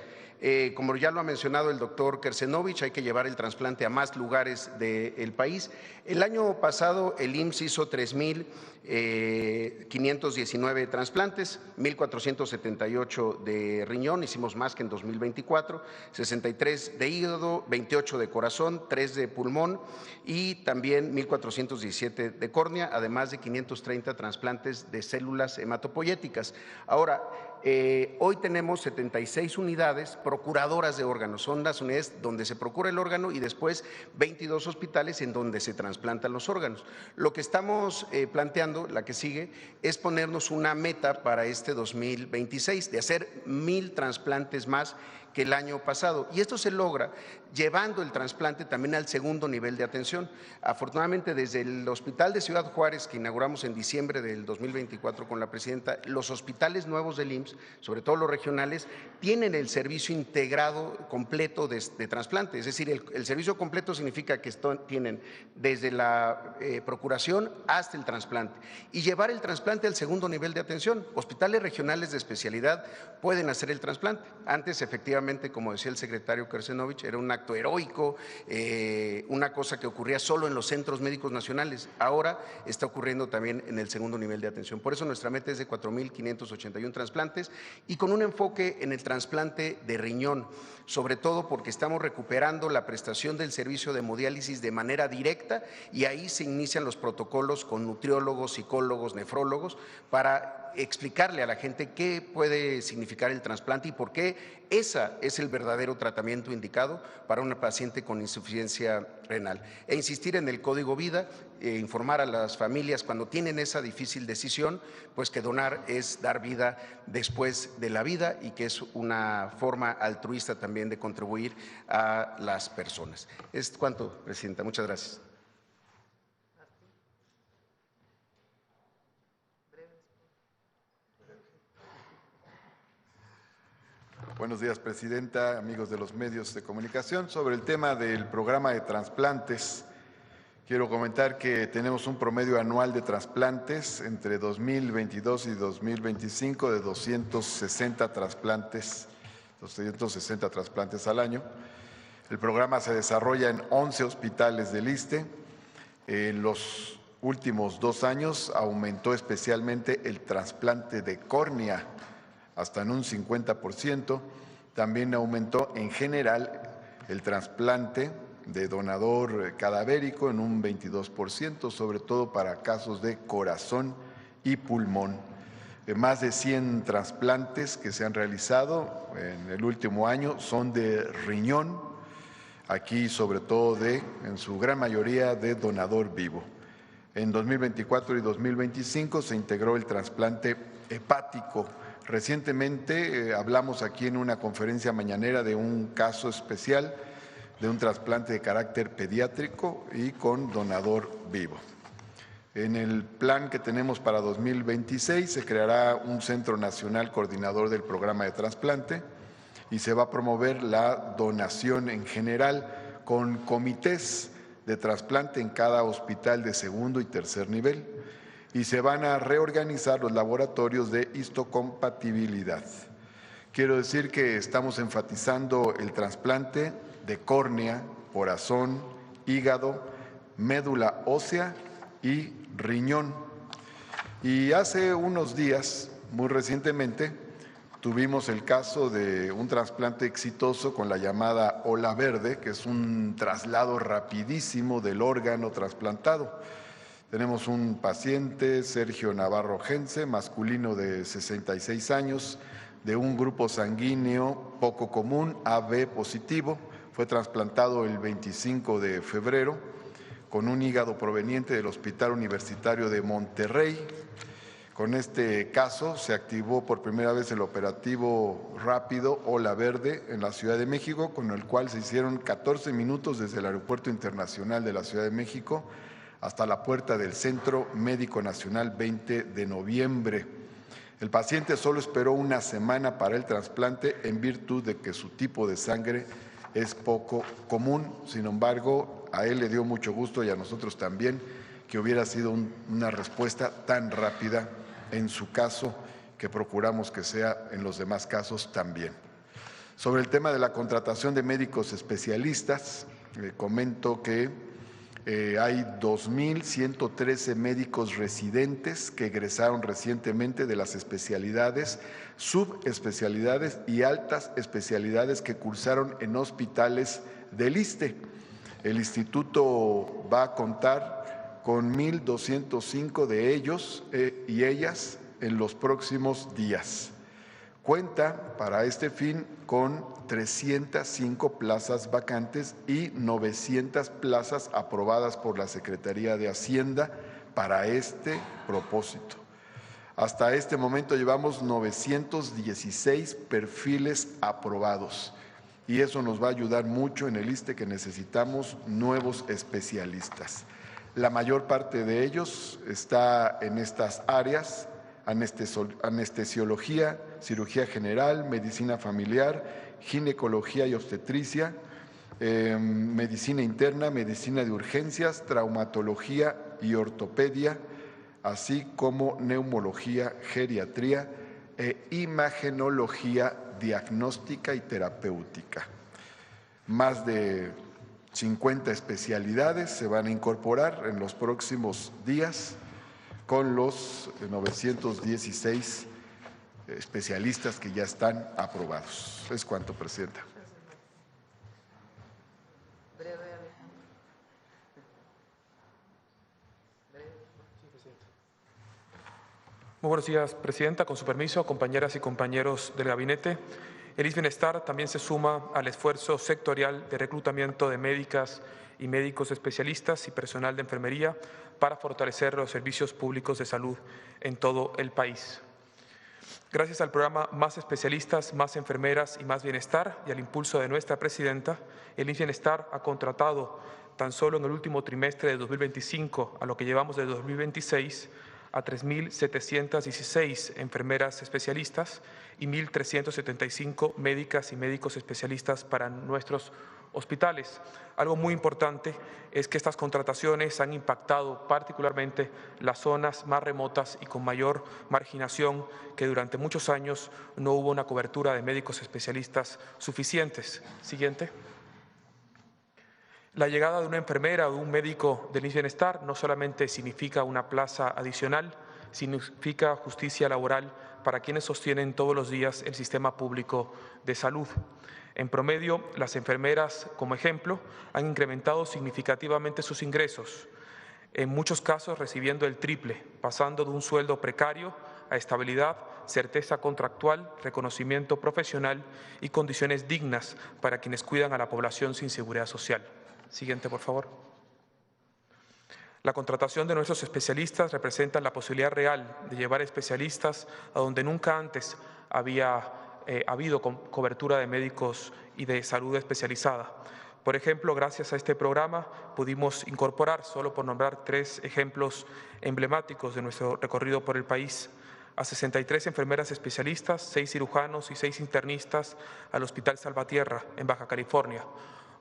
Como ya lo ha mencionado el doctor Kersenovich, hay que llevar el trasplante a más lugares del país. El año pasado el IMSS hizo 3,519 trasplantes, 1,478 de riñón, hicimos más que en 2024, 63 de hígado, 28 de corazón, 3 de pulmón y también 1,417 de córnea, además de 530 trasplantes de células hematopoyéticas. Ahora, hoy tenemos 76 unidades procuradoras de órganos, son las unidades donde se procura el órgano y después 22 hospitales en donde se trasplantan los órganos. Lo que estamos planteando, la que sigue, es ponernos una meta para este 2026 de hacer 1,000 trasplantes más que el año pasado. Y esto se logra llevando el trasplante también al segundo nivel de atención. Afortunadamente, desde el Hospital de Ciudad Juárez, que inauguramos en diciembre del 2024 con la presidenta, los hospitales nuevos del IMSS, sobre todo los regionales, tienen el servicio integrado completo de trasplante. Es decir, el servicio completo significa que tienen desde la procuración hasta el trasplante. Y llevar el trasplante al segundo nivel de atención. Hospitales regionales de especialidad pueden hacer el trasplante. Antes, efectivamente, efectivamente, como decía el secretario Kersenovich, era un acto heroico, una cosa que ocurría solo en los centros médicos nacionales. Ahora está ocurriendo también en el segundo nivel de atención. Por eso nuestra meta es de 4.581 trasplantes y con un enfoque en el trasplante de riñón, sobre todo porque estamos recuperando la prestación del servicio de hemodiálisis de manera directa y ahí se inician los protocolos con nutriólogos, psicólogos, nefrólogos para explicarle a la gente qué puede significar el trasplante y por qué ese es el verdadero tratamiento indicado para una paciente con insuficiencia renal. E insistir en el código vida, informar a las familias cuando tienen esa difícil decisión, pues que donar es dar vida después de la vida y que es una forma altruista también de contribuir a las personas. Es cuanto, Presidenta. Muchas gracias. Buenos días, Presidenta, amigos de los medios de comunicación. Sobre el tema del programa de trasplantes, quiero comentar que tenemos un promedio anual de trasplantes entre 2022 y 2025 de 260 trasplantes al año. El programa se desarrolla en 11 hospitales del ISSSTE. En los últimos 2 años aumentó especialmente el trasplante de córnea hasta en un 50%. También aumentó en general el trasplante de donador cadavérico en un 22%, sobre todo para casos de corazón y pulmón. Más de 100 trasplantes que se han realizado en el último año son de riñón, aquí sobre todo en su gran mayoría de donador vivo. En 2024 y 2025 se integró el trasplante hepático. Recientemente hablamos aquí en una conferencia mañanera de un caso especial de un trasplante de carácter pediátrico y con donador vivo. En el plan que tenemos para 2026 se creará un Centro Nacional Coordinador del Programa de Trasplante y se va a promover la donación en general con comités de trasplante en cada hospital de segundo y tercer nivel. Y se van a reorganizar los laboratorios de histocompatibilidad. Quiero decir que estamos enfatizando el trasplante de córnea, corazón, hígado, médula ósea y riñón. Y hace unos días, muy recientemente, tuvimos el caso de un trasplante exitoso con la llamada ola verde, que es un traslado rapidísimo del órgano trasplantado. Tenemos un paciente, Sergio Navarro Gense, masculino de 66 años, de un grupo sanguíneo poco común, AB positivo. Fue trasplantado el 25 de febrero con un hígado proveniente del Hospital Universitario de Monterrey. Con este caso se activó por primera vez el operativo rápido Ola Verde en la Ciudad de México, con el cual se hicieron 14 minutos desde el Aeropuerto Internacional de la Ciudad de México hasta la puerta del Centro Médico Nacional 20 de noviembre. El paciente solo esperó una semana para el trasplante en virtud de que su tipo de sangre es poco común. Sin embargo, a él le dio mucho gusto y a nosotros también que hubiera sido una respuesta tan rápida en su caso, que procuramos que sea en los demás casos también. Sobre el tema de la contratación de médicos especialistas, comento que hay 2.113 médicos residentes que egresaron recientemente de las especialidades, subespecialidades y altas especialidades que cursaron en hospitales del ISSSTE. El instituto va a contar con 1.205 de ellos y ellas en los próximos días. Cuenta para este fin con 305 plazas vacantes y 900 plazas aprobadas por la Secretaría de Hacienda para este propósito. Hasta este momento llevamos 916 perfiles aprobados y eso nos va a ayudar mucho en el ISSSTE, que necesitamos nuevos especialistas. La mayor parte de ellos está en estas áreas: anestesiología, cirugía general, medicina familiar, ginecología y obstetricia, medicina interna, medicina de urgencias, traumatología y ortopedia, así como neumología, geriatría e imagenología diagnóstica y terapéutica. Más de 50 especialidades se van a incorporar en los próximos días con los 916 especialistas que ya están aprobados. Es cuanto, Presidenta. Muy buenos días, Presidenta. Con su permiso, compañeras y compañeros del gabinete, el ISSSTE Bienestar también se suma al esfuerzo sectorial de reclutamiento de médicas y médicos especialistas y personal de enfermería para fortalecer los servicios públicos de salud en todo el país. Gracias al programa Más Especialistas, Más Enfermeras y Más Bienestar y al impulso de nuestra Presidenta, el ISSSTE Bienestar ha contratado tan solo en el último trimestre de 2025 a lo que llevamos de 2026 a 3.716 enfermeras especialistas y 1.375 médicas y médicos especialistas para nuestros hospitales. Algo muy importante es que estas contrataciones han impactado particularmente las zonas más remotas y con mayor marginación, que durante muchos años no hubo una cobertura de médicos especialistas suficientes. Siguiente. La llegada de una enfermera o de un médico del ISSSTE Bienestar no solamente significa una plaza adicional, significa justicia laboral para quienes sostienen todos los días el sistema público de salud. En promedio, las enfermeras, como ejemplo, han incrementado significativamente sus ingresos, en muchos casos recibiendo el triple, pasando de un sueldo precario a estabilidad, certeza contractual, reconocimiento profesional y condiciones dignas para quienes cuidan a la población sin seguridad social. Siguiente, por favor. La contratación de nuestros especialistas representa la posibilidad real de llevar especialistas a donde nunca antes había habido cobertura de médicos y de salud especializada. Por ejemplo, gracias a este programa pudimos incorporar, solo por nombrar 3 ejemplos emblemáticos de nuestro recorrido por el país, a 63 enfermeras especialistas, 6 cirujanos y 6 internistas al Hospital Salvatierra, en Baja California,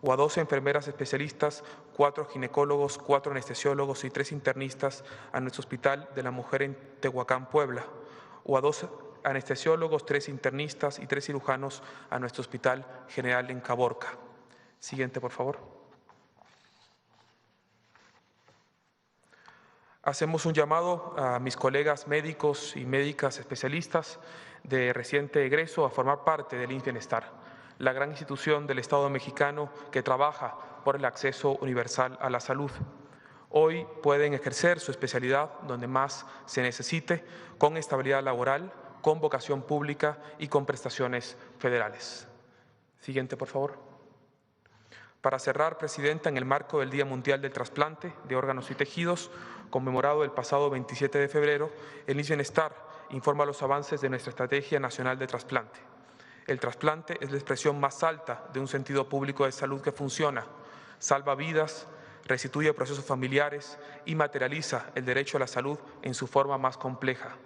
o a 12 enfermeras especialistas, 4 ginecólogos, 4 anestesiólogos y 3 internistas a nuestro Hospital de la Mujer en Tehuacán, Puebla, o a 2 anestesiólogos, 3 internistas y 3 cirujanos a nuestro Hospital General en Caborca. Siguiente, por favor. Hacemos un llamado a mis colegas médicos y médicas especialistas de reciente egreso a formar parte del ISSSTE Bienestar, la gran institución del Estado mexicano que trabaja por el acceso universal a la salud. Hoy pueden ejercer su especialidad donde más se necesite, con estabilidad laboral, con vocación pública y con prestaciones federales. Siguiente, por favor. Para cerrar, Presidenta, en el marco del Día Mundial del Trasplante de Órganos y Tejidos, conmemorado el pasado 27 de febrero, el ISSSTE Bienestar informa los avances de nuestra Estrategia Nacional de Trasplante. El trasplante es la expresión más alta de un sentido público de salud que funciona, salva vidas, restituye procesos familiares y materializa el derecho a la salud en su forma más compleja.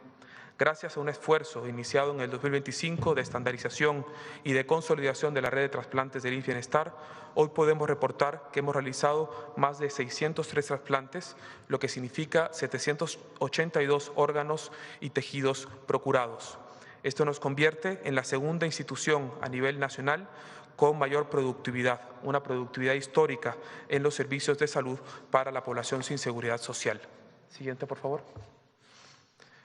Gracias a un esfuerzo iniciado en el 2025 de estandarización y de consolidación de la red de trasplantes del ISSSTE Bienestar, hoy podemos reportar que hemos realizado más de 603 trasplantes, lo que significa 782 órganos y tejidos procurados. Esto nos convierte en la segunda institución a nivel nacional con mayor productividad, una productividad histórica en los servicios de salud para la población sin seguridad social. Siguiente, por favor.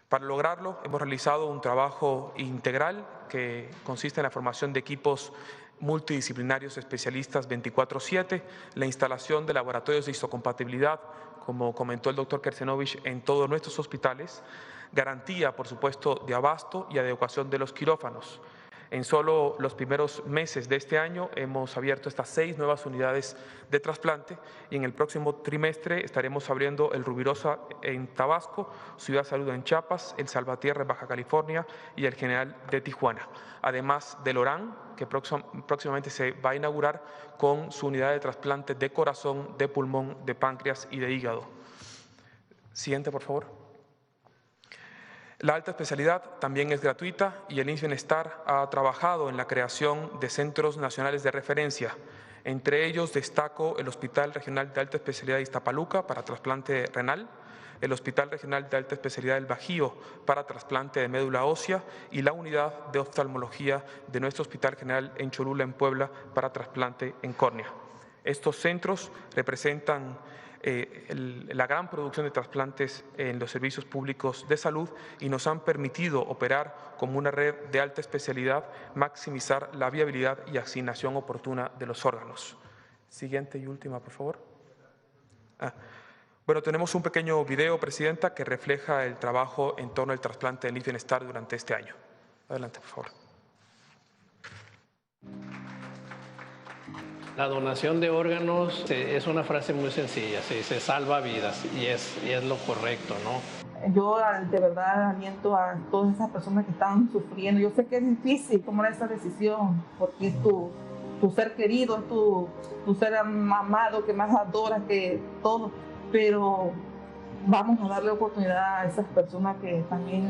Para lograrlo, hemos realizado un trabajo integral que consiste en la formación de equipos multidisciplinarios especialistas 24/7, la instalación de laboratorios de histocompatibilidad, como comentó el doctor Kersenovich, en todos nuestros hospitales, garantía, por supuesto, de abasto y adecuación de los quirófanos. En solo los primeros meses de este año hemos abierto estas 6 nuevas unidades de trasplante y en el próximo trimestre estaremos abriendo el Rubirosa en Tabasco, Ciudad Salud en Chiapas, el Salvatierra en Baja California y el General de Tijuana, además del Orán, que próximamente se va a inaugurar con su unidad de trasplante de corazón, de pulmón, de páncreas y de hígado. Siguiente, por favor. La alta especialidad también es gratuita y el ISSSTE Bienestar ha trabajado en la creación de centros nacionales de referencia. Entre ellos destaco el Hospital Regional de Alta Especialidad de Iztapaluca para trasplante renal, el Hospital Regional de Alta Especialidad del Bajío para trasplante de médula ósea y la unidad de oftalmología de nuestro Hospital General en Cholula, en Puebla, para trasplante en córnea. Estos centros representan la gran producción de trasplantes en los servicios públicos de salud y nos han permitido operar como una red de alta especialidad, maximizar la viabilidad y asignación oportuna de los órganos. Siguiente y última, por favor. Bueno, tenemos un pequeño video, Presidenta, que refleja el trabajo en torno al trasplante del Bienestar durante este año. Adelante, por favor. La donación de órganos es una frase muy sencilla, se salva vidas y es lo correcto, ¿no? Yo de verdad aliento a todas esas personas que están sufriendo. Yo sé que es difícil tomar esa decisión porque es tu ser querido, es tu ser amado que más adoras que todo, pero vamos a darle oportunidad a esas personas que también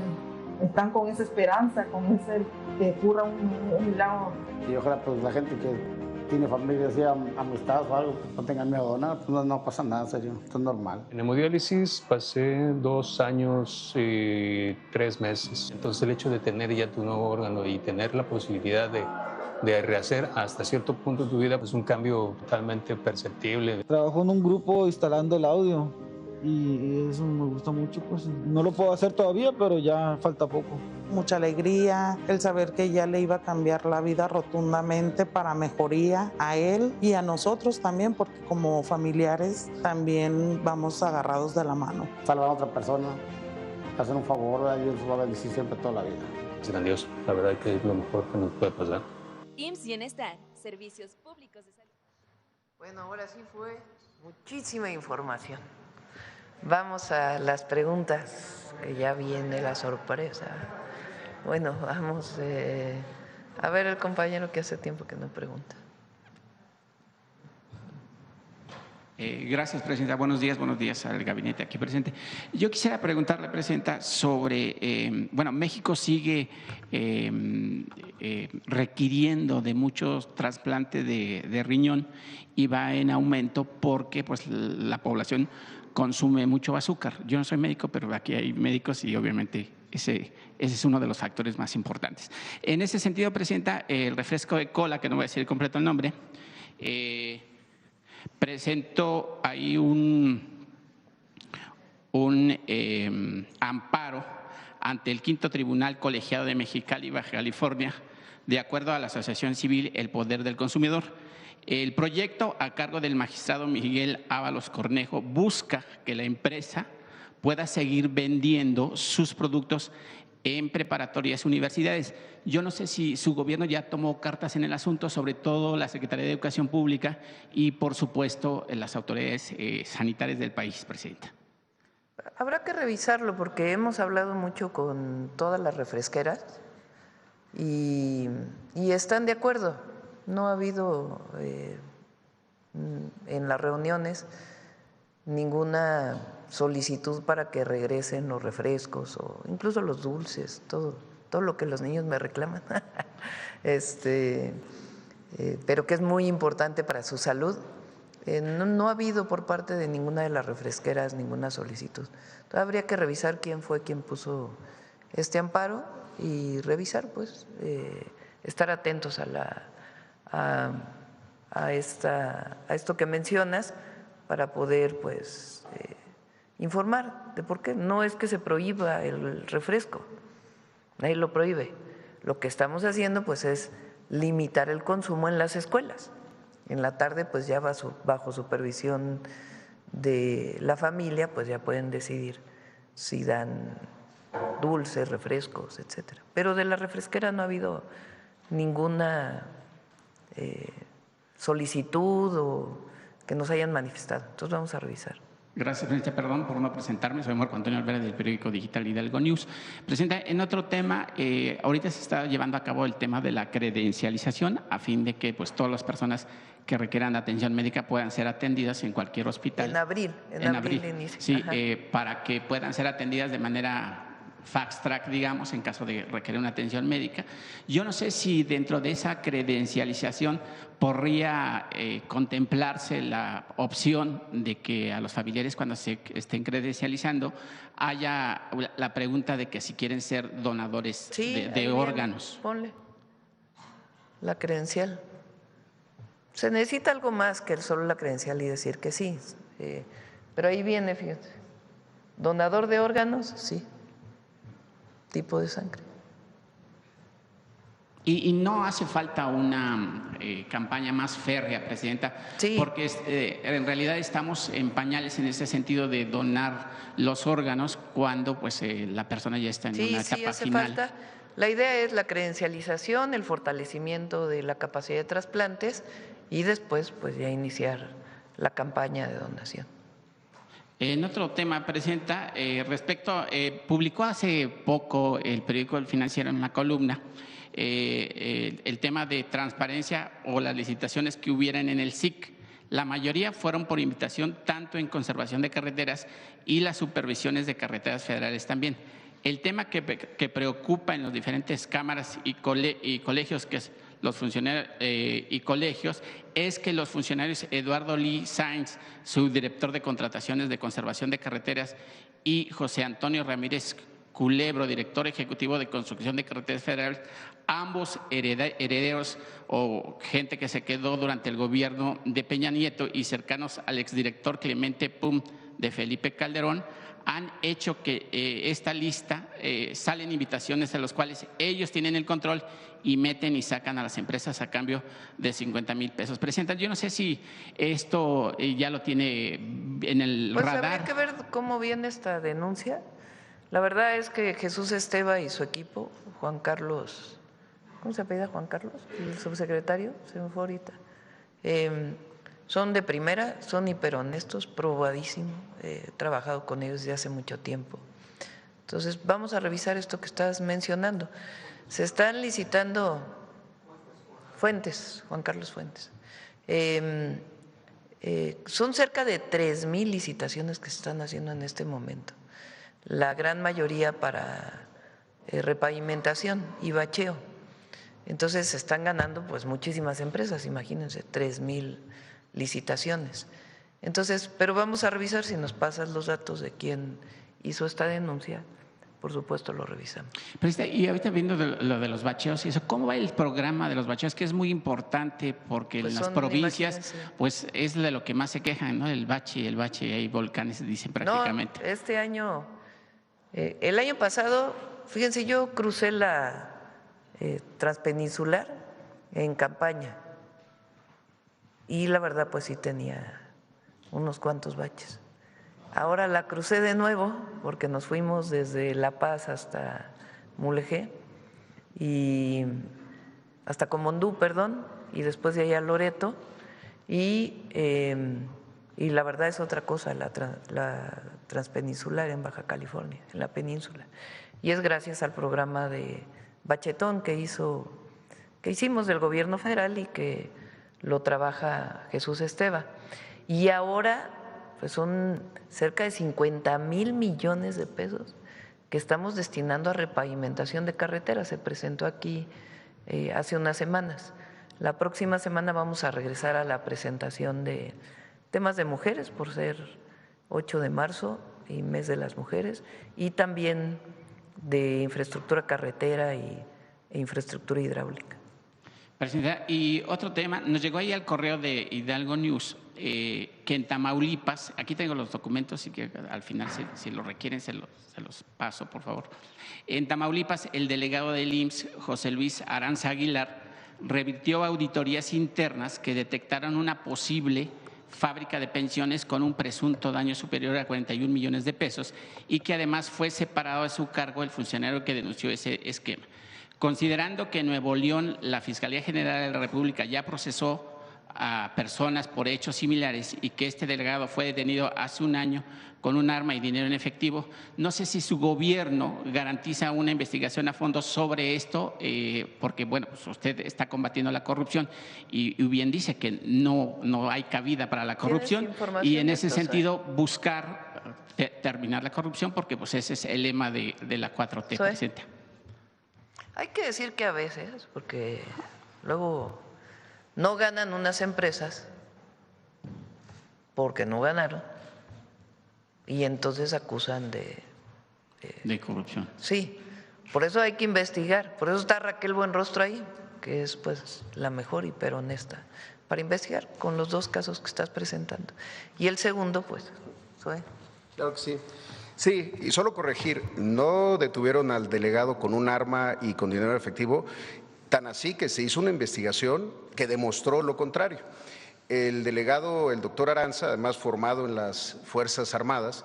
están con esa esperanza, con ese que ocurra un milagro. Y ojalá pues la gente que tiene familia, sea amistad o algo, no tengan miedo a donar, pues no pasa nada, en serio, esto es normal. En hemodiálisis pasé 2 años y 3 meses. Entonces el hecho de tener ya tu nuevo órgano y tener la posibilidad de rehacer hasta cierto punto de tu vida, pues un cambio totalmente perceptible. Trabajo en un grupo instalando el audio y eso me gusta mucho, pues no lo puedo hacer todavía, pero ya falta poco. Mucha alegría, el saber que ya le iba a cambiar la vida rotundamente para mejoría a él y a nosotros también, porque como familiares también vamos agarrados de la mano. Salvar a otra persona, hacer un favor, Dios va a bendecir siempre toda la vida. Es grandioso, la verdad que es lo mejor que nos puede pasar. IMSS Bienestar, Servicios Públicos de Salud. Bueno, ahora sí fue muchísima información. Vamos a las preguntas, que ya viene la sorpresa. Bueno, vamos a ver el compañero que hace tiempo que no pregunta. Gracias, Presidenta. Buenos días al gabinete aquí presente. Yo quisiera preguntarle, Presidenta, sobre, México sigue requiriendo de muchos trasplantes de riñón y va en aumento porque pues, la población consume mucho azúcar. Yo no soy médico, pero aquí hay médicos y obviamente ese es uno de los factores más importantes. En ese sentido, Presidenta, el refresco de cola, que no voy a decir completo el nombre, presentó ahí un amparo ante el Quinto Tribunal Colegiado de Mexicali, Baja California, de acuerdo a la Asociación Civil El Poder del Consumidor. El proyecto, a cargo del magistrado Miguel Ábalos Cornejo, busca que la empresa pueda seguir vendiendo sus productos en preparatorias universidades. Yo no sé si su gobierno ya tomó cartas en el asunto, sobre todo la Secretaría de Educación Pública y, por supuesto, las autoridades sanitarias del país, Presidenta. Habrá que revisarlo porque hemos hablado mucho con todas las refresqueras y están de acuerdo. No ha habido en las reuniones ninguna solicitud para que regresen los refrescos o incluso los dulces, todo lo que los niños me reclaman, pero que es muy importante para su salud. No ha habido por parte de ninguna de las refresqueras ninguna solicitud. Entonces, habría que revisar quién fue quien puso este amparo y revisar, pues, estar atentos a esto que mencionas para poder, pues, informar de por qué. No es que se prohíba el refresco, nadie lo prohíbe. Lo que estamos haciendo, pues, es limitar el consumo en las escuelas. En la tarde, pues, ya bajo supervisión de la familia, pues ya pueden decidir si dan dulces, refrescos, etcétera. Pero de la refresquera no ha habido ninguna solicitud o que nos hayan manifestado. Entonces vamos a revisar. Gracias, Presidenta. Perdón por no presentarme. Soy Marco Antonio Alvarez del periódico digital Hidalgo News. Presidenta, en otro tema, ahorita se está llevando a cabo el tema de la credencialización a fin de que pues, todas las personas que requieran atención médica puedan ser atendidas en cualquier hospital. En abril inicia. Sí, para que puedan ser atendidas de manera fast track, digamos, en caso de requerir una atención médica. Yo no sé si dentro de esa credencialización podría contemplarse la opción de que a los familiares, cuando se estén credencializando, haya la pregunta de que si quieren ser donadores de órganos. Ponle la credencial. Se necesita algo más que solo la credencial y decir que sí. Pero ahí viene, fíjate. Donador de órganos, sí. Tipo de sangre. Y no hace falta una campaña más férrea, Presidenta, porque en realidad estamos en pañales en ese sentido de donar los órganos cuando pues la persona ya está en una etapa final. Falta. La idea es la credencialización, el fortalecimiento de la capacidad de trasplantes y después pues ya iniciar la campaña de donación. En otro tema, Presidenta, publicó hace poco el periódico El Financiero en una columna el tema de transparencia o las licitaciones que hubieran en el SIC. La mayoría fueron por invitación, tanto en conservación de carreteras y las supervisiones de carreteras federales también. El tema que preocupa en las diferentes cámaras y colegios, que es los funcionarios y colegios, es que los funcionarios Eduardo Lee Sainz, subdirector de contrataciones de conservación de carreteras, y José Antonio Ramírez Culebro, director ejecutivo de construcción de carreteras federales, ambos herederos o gente que se quedó durante el gobierno de Peña Nieto y cercanos al exdirector Clemente Pum de Felipe Calderón, han hecho que esta lista salen invitaciones a los cuales ellos tienen el control y meten y sacan a las empresas a cambio de 50,000 pesos. Presidenta, yo no sé si esto ya lo tiene en el radar. Habría que ver cómo viene esta denuncia. La verdad es que Jesús Esteva y su equipo, Juan Carlos, ¿cómo se apellida Juan Carlos? El subsecretario, se me fue ahorita. Son de primera, son hiperhonestos, probadísimo. He trabajado con ellos desde hace mucho tiempo. Entonces, vamos a revisar esto que estás mencionando. Se están licitando Fuentes, Juan Carlos Fuentes. Son cerca de 3,000 licitaciones que se están haciendo en este momento. La gran mayoría para repavimentación y bacheo. Entonces, se están ganando pues muchísimas empresas, imagínense, 3,000 licitaciones. Entonces, pero vamos a revisar si nos pasas los datos de quién hizo esta denuncia. Por supuesto, lo revisamos. Y ahorita viendo lo de los bacheos, y eso, ¿cómo va el programa de los bacheos? Que es muy importante porque pues en las provincias, pues es de lo que más se quejan, ¿no? El bache, hay volcanes, dicen prácticamente. No, este año, el año pasado, fíjense, yo crucé la transpeninsular en campaña y la verdad, pues sí tenía unos cuantos baches. Ahora la crucé de nuevo porque nos fuimos desde La Paz hasta Mulegé y hasta Comondú, perdón, y después de allá Loreto y la verdad es otra cosa la transpeninsular en Baja California, en la península. Y es gracias al programa de bachetón que hicimos del gobierno federal y que lo trabaja Jesús Esteva. Y ahora pues son cerca de 50,000 millones de pesos que estamos destinando a repavimentación de carreteras. Se presentó aquí hace unas semanas. La próxima semana vamos a regresar a la presentación de temas de mujeres, por ser 8 de marzo y mes de las mujeres, y también de infraestructura carretera e infraestructura hidráulica. Presidenta, y otro tema, nos llegó ahí al correo de Hidalgo News que en Tamaulipas, aquí tengo los documentos y que al final si lo requieren se los paso, por favor. En Tamaulipas, el delegado del IMSS, José Luis Aranza Aguilar, revirtió auditorías internas que detectaron una posible fábrica de pensiones con un presunto daño superior a 41 millones de pesos y que además fue separado de su cargo el funcionario que denunció ese esquema. Considerando que en Nuevo León la Fiscalía General de la República ya procesó a personas por hechos similares y que este delegado fue detenido hace un año con un arma y dinero en efectivo, no sé si su gobierno garantiza una investigación a fondo sobre esto, porque bueno, pues usted está combatiendo la corrupción y bien dice que no hay cabida para la corrupción y en ese sentido buscar terminar la corrupción, porque pues ese es el lema de la 4T, Presidenta. Hay que decir que a veces, porque luego no ganan unas empresas porque no ganaron y entonces acusan de corrupción. Sí, por eso hay que investigar, por eso está Raquel Buenrostro ahí, que es pues la mejor y pero honesta, para investigar con los dos casos que estás presentando. Y el segundo, pues, Zoe. Claro que sí. Sí, y solo corregir, no detuvieron al delegado con un arma y con dinero efectivo, tan así que se hizo una investigación que demostró lo contrario. El delegado, el doctor Aranza, además formado en las Fuerzas Armadas,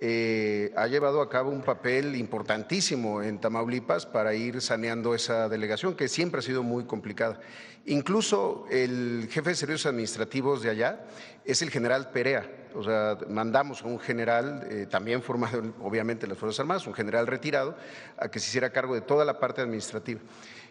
ha llevado a cabo un papel importantísimo en Tamaulipas para ir saneando esa delegación, que siempre ha sido muy complicada. Incluso el jefe de servicios administrativos de allá es el general Perea. O sea, mandamos a un general, también formado obviamente en las Fuerzas Armadas, un general retirado, a que se hiciera cargo de toda la parte administrativa.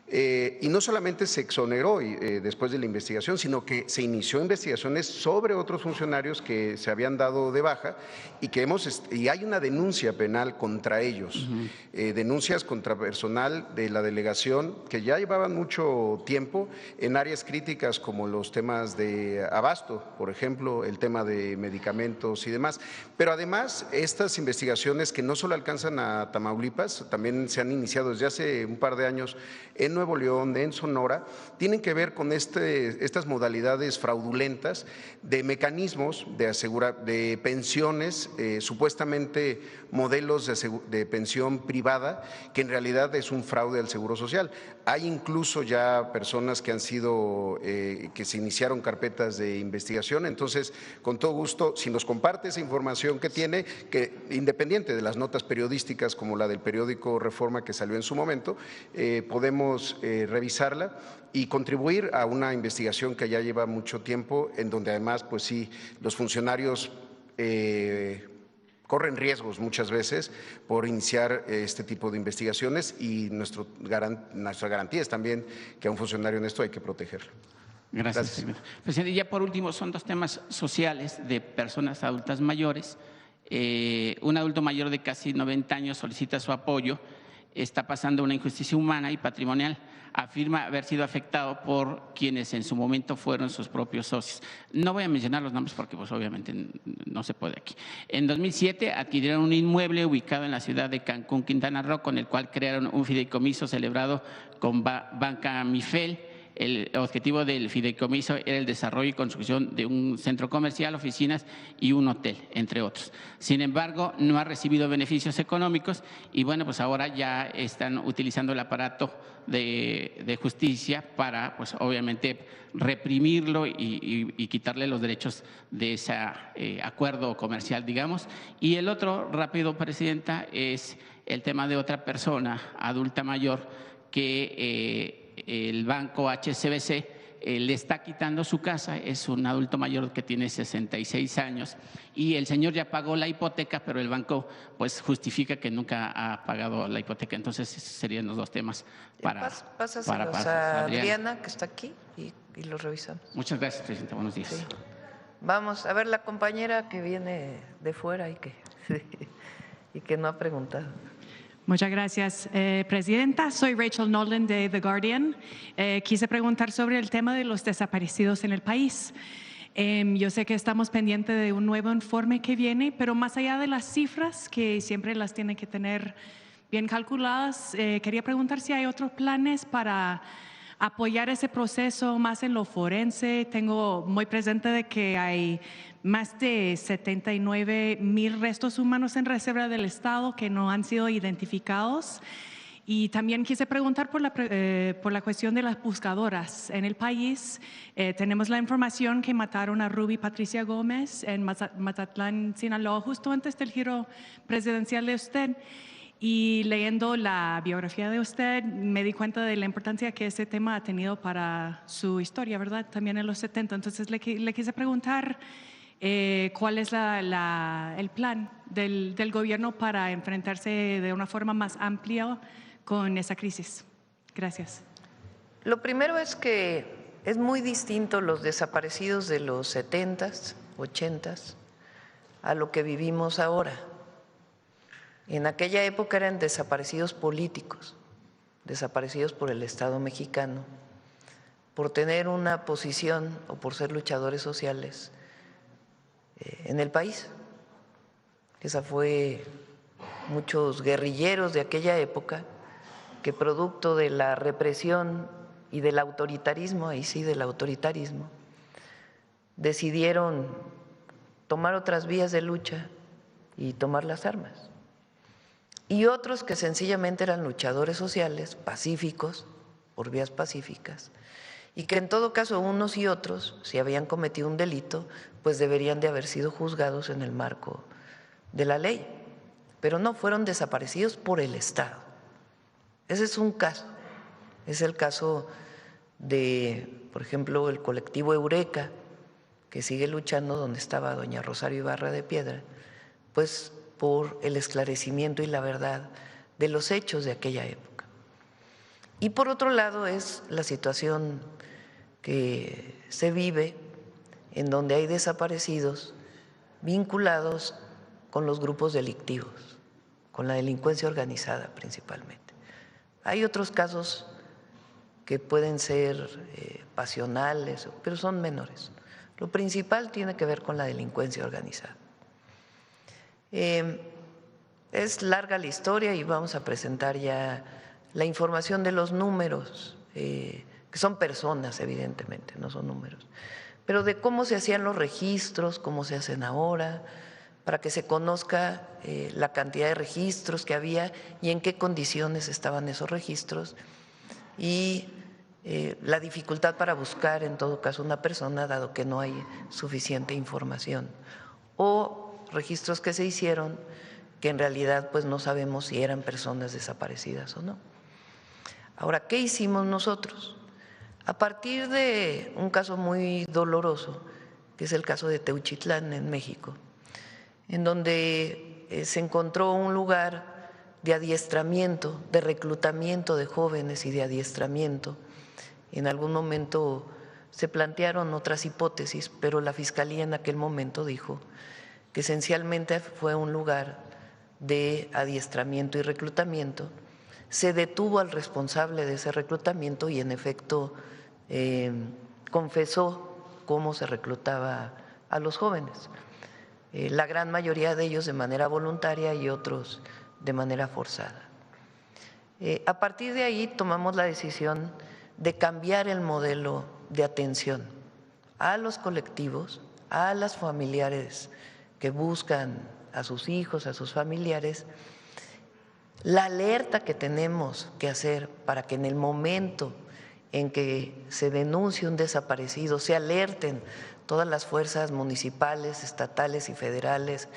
Y no solamente se exoneró después de la investigación, sino que se inició investigaciones sobre otros funcionarios que se habían dado de baja y hay una denuncia penal contra ellos, denuncias contra personal de la delegación que ya llevaban mucho tiempo en áreas críticas como los temas de abasto, por ejemplo, el tema de medicamentos y demás. Pero además, estas investigaciones que no solo alcanzan a Tamaulipas, también se han iniciado desde hace un par de años en Nuevo León, en Sonora, tienen que ver con estas modalidades fraudulentas de mecanismos de pensiones, supuestamente modelos de pensión privada, que en realidad es un fraude al Seguro Social. Hay incluso ya personas que han sido, que se iniciaron carpetas de investigación. Entonces, con todo gusto, si nos comparte esa información que tiene, que independiente de las notas periodísticas como la del periódico Reforma que salió en su momento, podemos revisarla y contribuir a una investigación que ya lleva mucho tiempo, en donde además, pues sí, los funcionarios corren riesgos muchas veces por iniciar este tipo de investigaciones y nuestra garantía es también que a un funcionario en esto hay que protegerlo. Gracias. Presidente, ya por último, son dos temas sociales de personas adultas mayores. Un adulto mayor de casi 90 años solicita su apoyo. Está pasando una injusticia humana y patrimonial. Afirma haber sido afectado por quienes en su momento fueron sus propios socios. No voy a mencionar los nombres porque pues obviamente no se puede aquí. En 2007 adquirieron un inmueble ubicado en la ciudad de Cancún, Quintana Roo, con el cual crearon un fideicomiso celebrado con Banca Mifel. El objetivo del fideicomiso era el desarrollo y construcción de un centro comercial, oficinas y un hotel, entre otros. Sin embargo, no ha recibido beneficios económicos y bueno, pues ahora ya están utilizando el aparato de justicia para, pues obviamente, reprimirlo y quitarle los derechos de ese acuerdo comercial, digamos. Y el otro, rápido, Presidenta, es el tema de otra persona adulta mayor que el banco HSBC le está quitando su casa. Es un adulto mayor que tiene 66 años y el señor ya pagó la hipoteca, pero el banco pues justifica que nunca ha pagado la hipoteca. Entonces esos serían los dos temas para a Adriana, que está aquí, y los revisamos. Muchas gracias, Presidenta. Buenos días. Sí. Vamos a ver la compañera que viene de fuera y que no ha preguntado. Muchas gracias, Presidenta. Soy Rachel Nolan de The Guardian. Quise preguntar sobre el tema de los desaparecidos en el país. Yo sé que estamos pendientes de un nuevo informe que viene, pero más allá de las cifras, que siempre las tienen que tener bien calculadas, quería preguntar si hay otros planes para apoyar ese proceso más en lo forense. Tengo muy presente de que hay más de 79,000 restos humanos en reserva del Estado que no han sido identificados. Y también quise preguntar por la cuestión de las buscadoras. En el país tenemos la información que mataron a Ruby Patricia Gómez en Mazatlán, Sinaloa, justo antes del giro presidencial de usted. Y leyendo la biografía de usted, me di cuenta de la importancia que ese tema ha tenido para su historia, ¿verdad? También en los 70. Entonces le quise preguntar cuál es el plan del gobierno para enfrentarse de una forma más amplia con esa crisis. Gracias. Lo primero es que es muy distinto los desaparecidos de los 70s, 80s, a lo que vivimos ahora. En aquella época eran desaparecidos políticos, desaparecidos por el Estado mexicano, por tener una posición o por ser luchadores sociales en el país. Esa fue muchos guerrilleros de aquella época que producto de la represión y del autoritarismo, ahí sí del autoritarismo, decidieron tomar otras vías de lucha y tomar las armas. Y otros que sencillamente eran luchadores sociales, pacíficos, por vías pacíficas, y que en todo caso unos y otros, si habían cometido un delito, pues deberían de haber sido juzgados en el marco de la ley, pero no, fueron desaparecidos por el Estado. Ese es un caso, es el caso de, por ejemplo, el colectivo Eureka, que sigue luchando donde estaba doña Rosario Ibarra de Piedra, pues por el esclarecimiento y la verdad de los hechos de aquella época. Y por otro lado es la situación que se vive en donde hay desaparecidos vinculados con los grupos delictivos, con la delincuencia organizada principalmente. Hay otros casos que pueden ser pasionales, pero son menores. Lo principal tiene que ver con la delincuencia organizada. Es larga la historia y vamos a presentar ya la información de los números, que son personas evidentemente, no son números, pero de cómo se hacían los registros, cómo se hacen ahora, para que se conozca la cantidad de registros que había y en qué condiciones estaban esos registros y la dificultad para buscar en todo caso una persona dado que no hay suficiente información o registros que se hicieron que en realidad pues no sabemos si eran personas desaparecidas o no. Ahora, ¿qué hicimos nosotros? A partir de un caso muy doloroso, que es el caso de Teuchitlán en México, en donde se encontró un lugar de adiestramiento, de reclutamiento de jóvenes y de adiestramiento. En algún momento se plantearon otras hipótesis, pero la Fiscalía en aquel momento dijo que esencialmente fue un lugar de adiestramiento y reclutamiento. Se detuvo al responsable de ese reclutamiento y en efecto confesó cómo se reclutaba a los jóvenes. La gran mayoría de ellos de manera voluntaria y otros de manera forzada. A partir de ahí tomamos la decisión de cambiar el modelo de atención a los colectivos, a las familiares que buscan a sus hijos, a sus familiares, la alerta que tenemos que hacer para que en el momento en que se denuncie un desaparecido se alerten todas las fuerzas municipales, estatales y federales,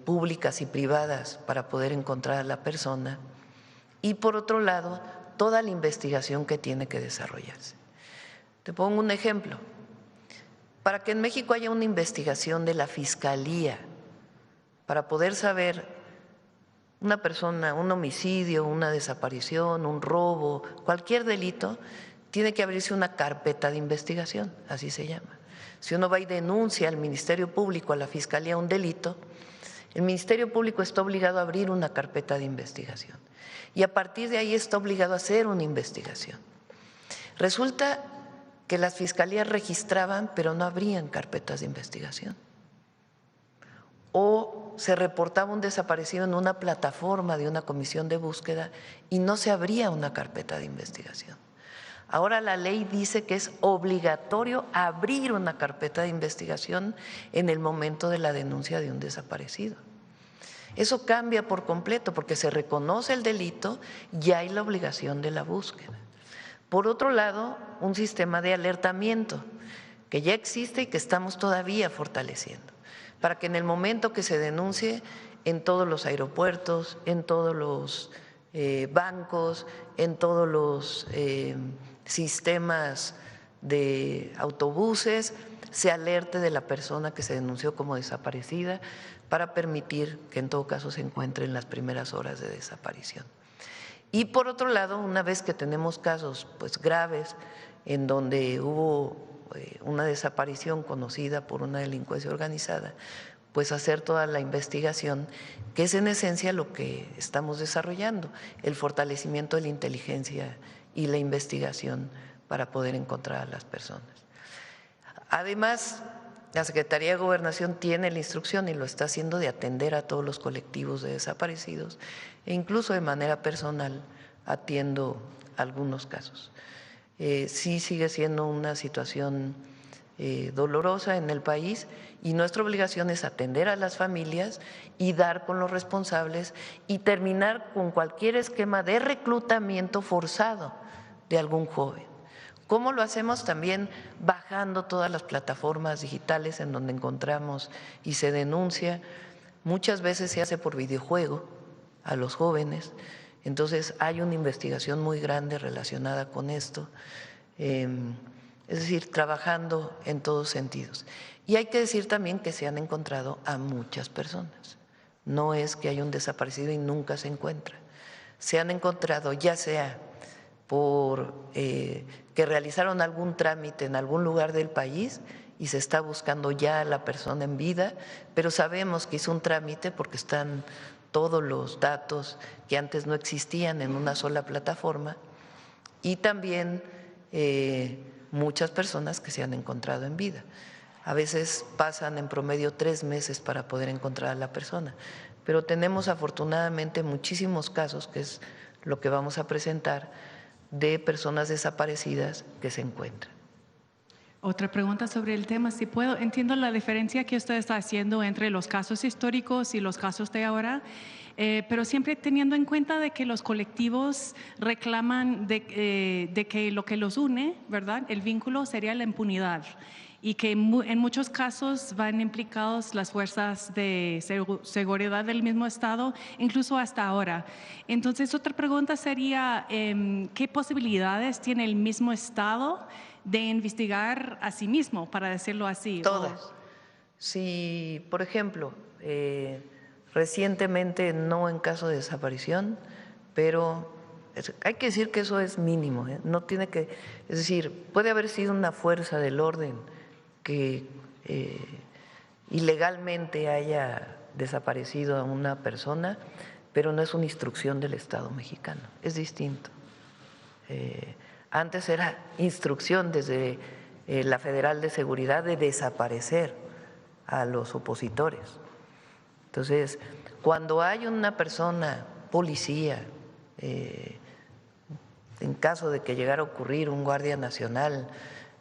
públicas y privadas para poder encontrar a la persona y por otro lado toda la investigación que tiene que desarrollarse. Te pongo un ejemplo. Para que en México haya una investigación de la Fiscalía, para poder saber una persona, un homicidio, una desaparición, un robo, cualquier delito, tiene que abrirse una carpeta de investigación, así se llama. Si uno va y denuncia al Ministerio Público, a la Fiscalía, un delito, el Ministerio Público está obligado a abrir una carpeta de investigación y a partir de ahí está obligado a hacer una investigación. Resulta que las fiscalías registraban, pero no abrían carpetas de investigación. O se reportaba un desaparecido en una plataforma de una comisión de búsqueda y no se abría una carpeta de investigación. Ahora la ley dice que es obligatorio abrir una carpeta de investigación en el momento de la denuncia de un desaparecido. Eso cambia por completo porque se reconoce el delito y hay la obligación de la búsqueda. Por otro lado, un sistema de alertamiento que ya existe y que estamos todavía fortaleciendo, para que en el momento que se denuncie en todos los aeropuertos, en todos los bancos, en todos los sistemas de autobuses, se alerte de la persona que se denunció como desaparecida para permitir que en todo caso se encuentre en las primeras horas de desaparición. Y por otro lado, una vez que tenemos casos pues graves en donde hubo una desaparición conocida por una delincuencia organizada, pues hacer toda la investigación, que es en esencia lo que estamos desarrollando, el fortalecimiento de la inteligencia y la investigación para poder encontrar a las personas. Además, la Secretaría de Gobernación tiene la instrucción y lo está haciendo de atender a todos los colectivos de desaparecidos e incluso de manera personal atiendo algunos casos. Sí sigue siendo una situación dolorosa en el país y nuestra obligación es atender a las familias y dar con los responsables y terminar con cualquier esquema de reclutamiento forzado de algún joven. ¿Cómo lo hacemos? También bajando todas las plataformas digitales en donde encontramos y se denuncia. Muchas veces se hace por videojuego a los jóvenes, entonces hay una investigación muy grande relacionada con esto. Es decir, trabajando en todos sentidos. Y hay que decir también que se han encontrado a muchas personas. No es que haya un desaparecido y nunca se encuentra. Se han encontrado ya sea por que realizaron algún trámite en algún lugar del país y se está buscando ya a la persona en vida, pero sabemos que hizo un trámite porque están todos los datos que antes no existían en una sola plataforma, y también muchas personas que se han encontrado en vida. A veces pasan en promedio 3 meses para poder encontrar a la persona, pero tenemos afortunadamente muchísimos casos, que es lo que vamos a presentar, de personas desaparecidas que se encuentran. Otra pregunta sobre el tema, si puedo. Entiendo la diferencia que usted está haciendo entre los casos históricos y los casos de ahora, pero siempre teniendo en cuenta de que los colectivos reclaman de que lo que los une, ¿verdad?, el vínculo sería la impunidad, y que en muchos casos van implicados las fuerzas de seguridad del mismo Estado, incluso hasta ahora. Entonces, otra pregunta sería, ¿qué posibilidades tiene el mismo Estado de investigar a sí mismo, para decirlo así? Todas. Si, por ejemplo, recientemente, no en caso de desaparición, pero hay que decir que eso es mínimo, no tiene que, es decir, puede haber sido una fuerza del orden que ilegalmente haya desaparecido a una persona, pero no es una instrucción del Estado mexicano, es distinto. Antes era instrucción desde la Federal de Seguridad de desaparecer a los opositores. Entonces, cuando hay una persona, policía, en caso de que llegara a ocurrir un guardia nacional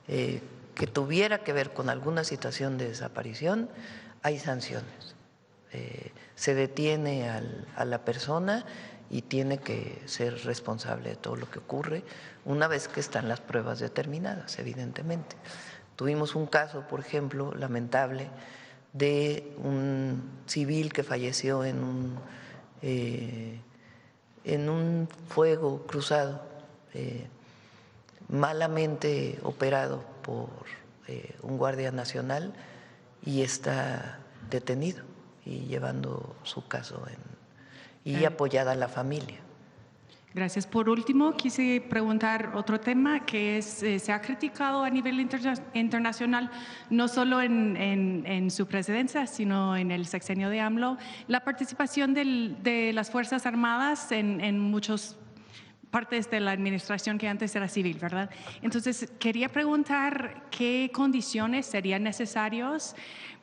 que tuviera que ver con alguna situación de desaparición, hay sanciones. Se detiene a la persona y tiene que ser responsable de todo lo que ocurre una vez que están las pruebas determinadas, evidentemente. Tuvimos un caso, por ejemplo, lamentable, de un civil que falleció en un fuego cruzado, malamente operado por un guardia nacional, y está detenido y llevando su caso y apoyada a la familia. Gracias. Por último, quise preguntar otro tema que es, se ha criticado a nivel internacional, no solo en su presidencia, sino en el sexenio de AMLO, la participación de las Fuerzas Armadas en muchos partes de la administración que antes era civil, ¿verdad? Entonces, quería preguntar qué condiciones serían necesarias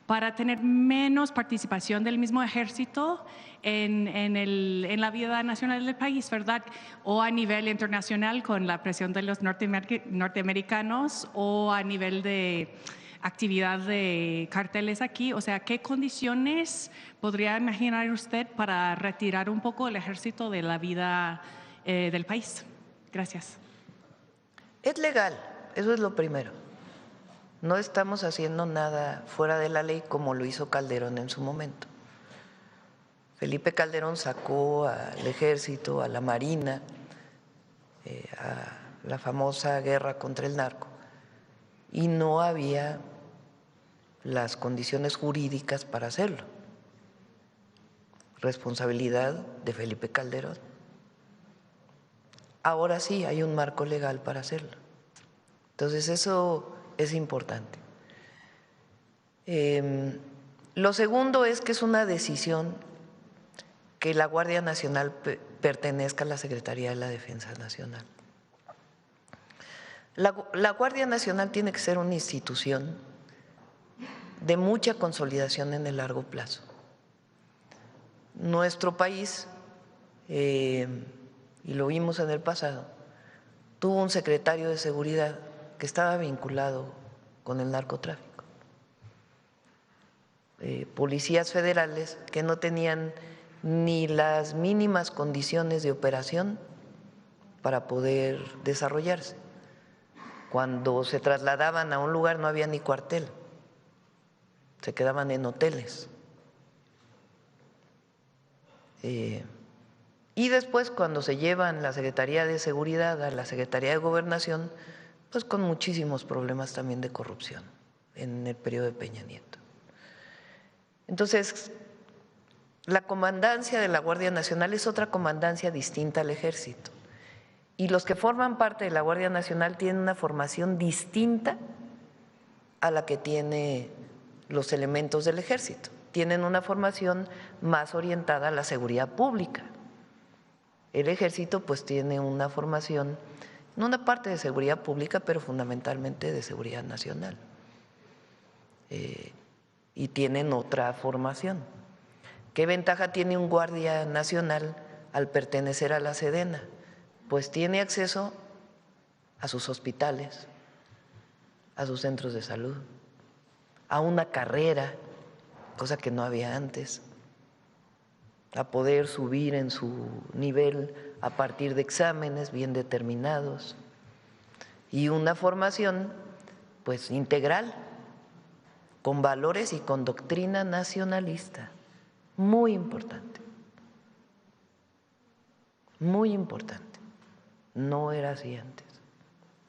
para tener menos participación del mismo ejército en la vida nacional del país, ¿verdad? O a nivel internacional con la presión de los norteamericanos, o a nivel de actividad de carteles aquí. O sea, ¿qué condiciones podría imaginar usted para retirar un poco el ejército de la vida del país? Gracias. Es legal, eso es lo primero. No estamos haciendo nada fuera de la ley como lo hizo Calderón en su momento. Felipe Calderón sacó al ejército, a la marina, a la famosa guerra contra el narco, y no había las condiciones jurídicas para hacerlo. Responsabilidad de Felipe Calderón. Ahora sí hay un marco legal para hacerlo. Entonces eso es importante. Lo segundo es que es una decisión que la Guardia Nacional pertenezca a la Secretaría de la Defensa Nacional. La Guardia Nacional tiene que ser una institución de mucha consolidación en el largo plazo. Nuestro país, y lo vimos en el pasado, tuvo un secretario de Seguridad que estaba vinculado con el narcotráfico. Policías federales que no tenían ni las mínimas condiciones de operación para poder desarrollarse. Cuando se trasladaban a un lugar no había ni cuartel, se quedaban en hoteles. Y después, cuando se llevan la Secretaría de Seguridad a la Secretaría de Gobernación, pues con muchísimos problemas también de corrupción en el periodo de Peña Nieto. Entonces, la comandancia de la Guardia Nacional es otra comandancia distinta al Ejército. Y los que forman parte de la Guardia Nacional tienen una formación distinta a la que tienen los elementos del Ejército. Tienen una formación más orientada a la seguridad pública. El Ejército pues tiene una formación, no una parte de seguridad pública, pero fundamentalmente de seguridad nacional. Y tienen otra formación. ¿Qué ventaja tiene un guardia nacional al pertenecer a la Sedena? Pues tiene acceso a sus hospitales, a sus centros de salud, a una carrera, cosa que no había antes, a poder subir en su nivel a partir de exámenes bien determinados y una formación pues integral, con valores y con doctrina nacionalista, muy importante, muy importante. No era así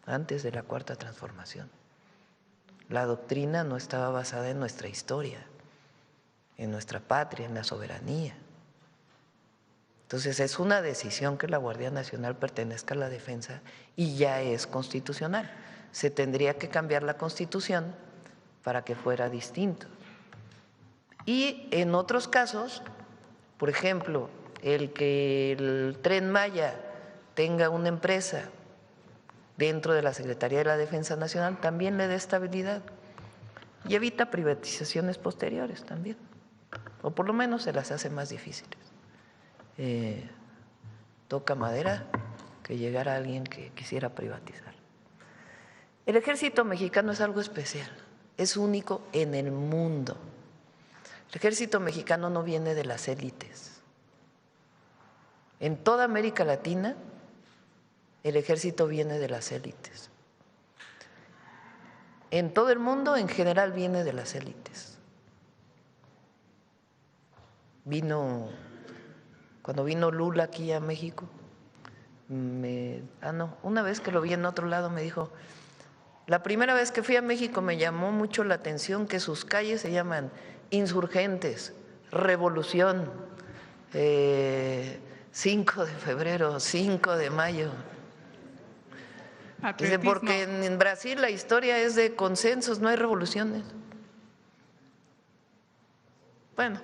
antes de la Cuarta Transformación. La doctrina no estaba basada en nuestra historia, en nuestra patria, en la soberanía. Entonces es una decisión que la Guardia Nacional pertenezca a la defensa y ya es constitucional. Se tendría que cambiar la Constitución para que fuera distinto. Y en otros casos, por ejemplo, el que el Tren Maya tenga una empresa dentro de la Secretaría de la Defensa Nacional también le da estabilidad y evita privatizaciones posteriores también, o por lo menos se las hace más difíciles. Toca madera que llegara alguien que quisiera privatizar. El Ejército Mexicano es algo especial, es único en el mundo. El Ejército Mexicano no viene de las élites. En toda América Latina, el Ejército viene de las élites. En todo el mundo, en general, viene de las élites. Cuando vino Lula aquí a México, una vez que lo vi en otro lado me dijo, la primera vez que fui a México me llamó mucho la atención que sus calles se llaman Insurgentes, Revolución, 5 de febrero, 5 de mayo. Dice, porque en Brasil la historia es de consensos, no hay revoluciones. Bueno,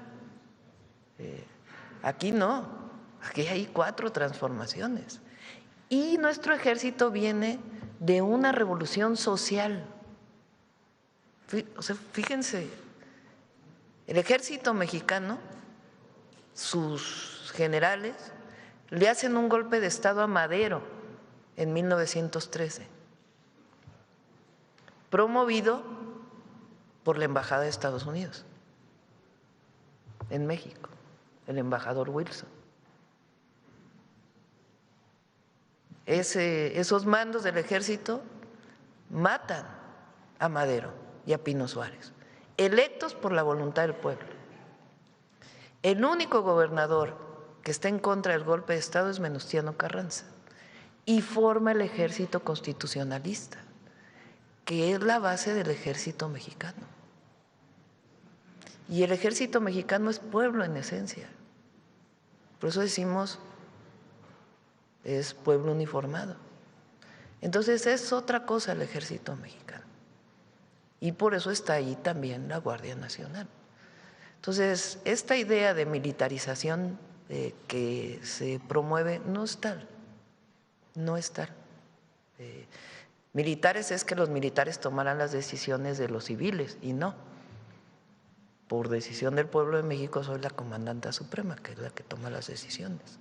aquí no, aquí hay 4 transformaciones. Y nuestro ejército viene de una revolución social. O sea, fíjense, el ejército mexicano, sus generales, le hacen un golpe de Estado a Madero en 1913, promovido por la Embajada de Estados Unidos en México, el embajador Wilson. Esos mandos del ejército matan a Madero y a Pino Suárez, electos por la voluntad del pueblo. El único gobernador que está en contra del golpe de Estado es Venustiano Carranza y forma el ejército constitucionalista, que es la base del ejército mexicano. Y el ejército mexicano es pueblo en esencia. Por eso decimos, es pueblo uniformado. Entonces es otra cosa el ejército mexicano. Y por eso está ahí también la Guardia Nacional. Entonces, esta idea de militarización que se promueve no es tal, no es tal. Militares es que los militares tomaran las decisiones de los civiles y no. Por decisión del pueblo de México soy la comandanta suprema, que es la que toma las decisiones.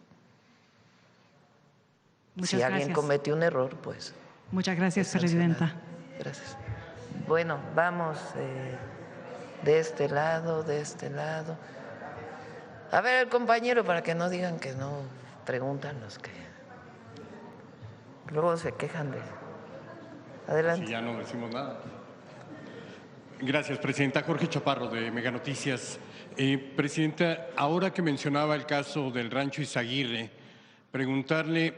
Muchas alguien gracias. comete un error, pues… Muchas gracias, Presidenta. Gracias. Bueno, vamos de este lado, de este lado. A ver, el compañero, para que no digan que no preguntan los que luego se quejan de… Adelante. Si ya no decimos nada. Gracias, Presidenta. Jorge Chaparro, de Mega Noticias. Presidenta, ahora que mencionaba el caso del Rancho Izaguirre, preguntarle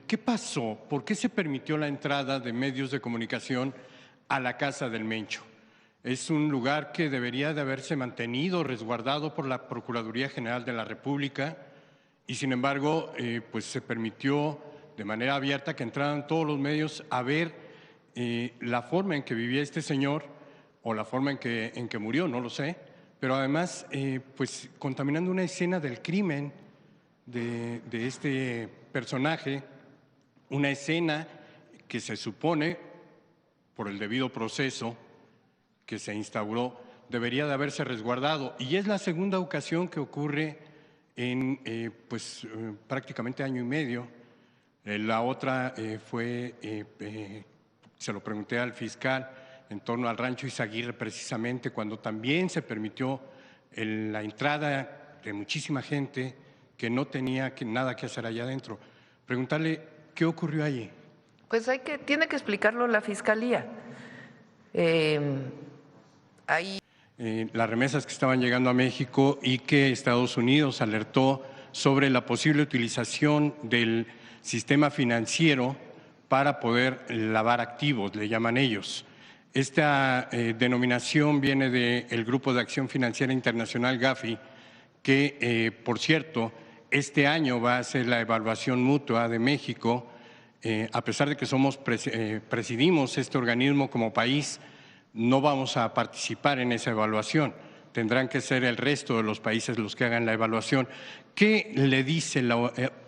¿qué pasó? ¿Por qué se permitió la entrada de medios de comunicación a la Casa del Mencho? Es un lugar que debería de haberse mantenido resguardado por la Procuraduría General de la República y, sin embargo, pues se permitió de manera abierta que entraran todos los medios a ver la forma en que vivía este señor o la forma en que murió, no lo sé, pero además pues contaminando una escena del crimen de este personaje, una escena que se supone, por el debido proceso que se instauró, debería de haberse resguardado. Y es la segunda ocasión que ocurre en prácticamente año y medio. La otra fue… se lo pregunté al fiscal en torno al Rancho Izaguirre, precisamente cuando también se permitió la entrada de muchísima gente que no tenía nada que hacer allá adentro. Preguntarle qué ocurrió allí. Pues tiene que explicarlo la Fiscalía. Las remesas que estaban llegando a México y que Estados Unidos alertó sobre la posible utilización del sistema financiero para poder lavar activos, le llaman ellos. Esta denominación viene del Grupo de Acción Financiera Internacional, GAFI, que, por cierto, este año va a ser la evaluación mutua de México. A pesar de que presidimos este organismo como país, no vamos a participar en esa evaluación. Tendrán que ser el resto de los países los que hagan la evaluación. ¿Qué le dice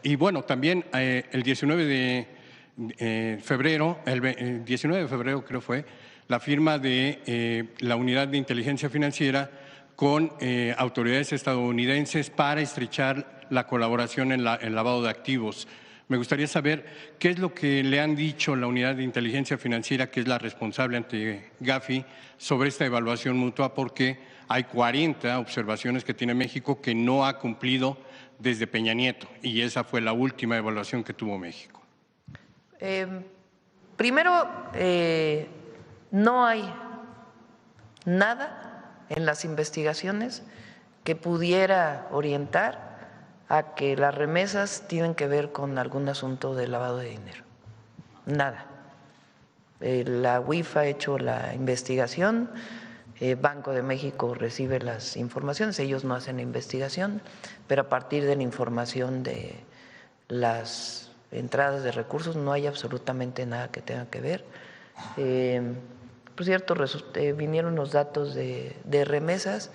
y bueno, también el 19 de febrero, el 19 de febrero creo fue, la firma de la Unidad de Inteligencia Financiera con autoridades estadounidenses para estrechar la colaboración en el lavado de activos. Me gustaría saber qué es lo que le han dicho la Unidad de Inteligencia Financiera, que es la responsable ante GAFI, sobre esta evaluación mutua, porque hay 40 observaciones que tiene México que no ha cumplido desde Peña Nieto, y esa fue la última evaluación que tuvo México. Primero, no hay nada en las investigaciones que pudiera orientar a que las remesas tienen que ver con algún asunto de lavado de dinero. Nada. La UIF ha hecho la investigación, Banco de México recibe las informaciones, ellos no hacen la investigación, pero a partir de la información de las entradas de recursos no hay absolutamente nada que tenga que ver. Por cierto, vinieron los datos de remesas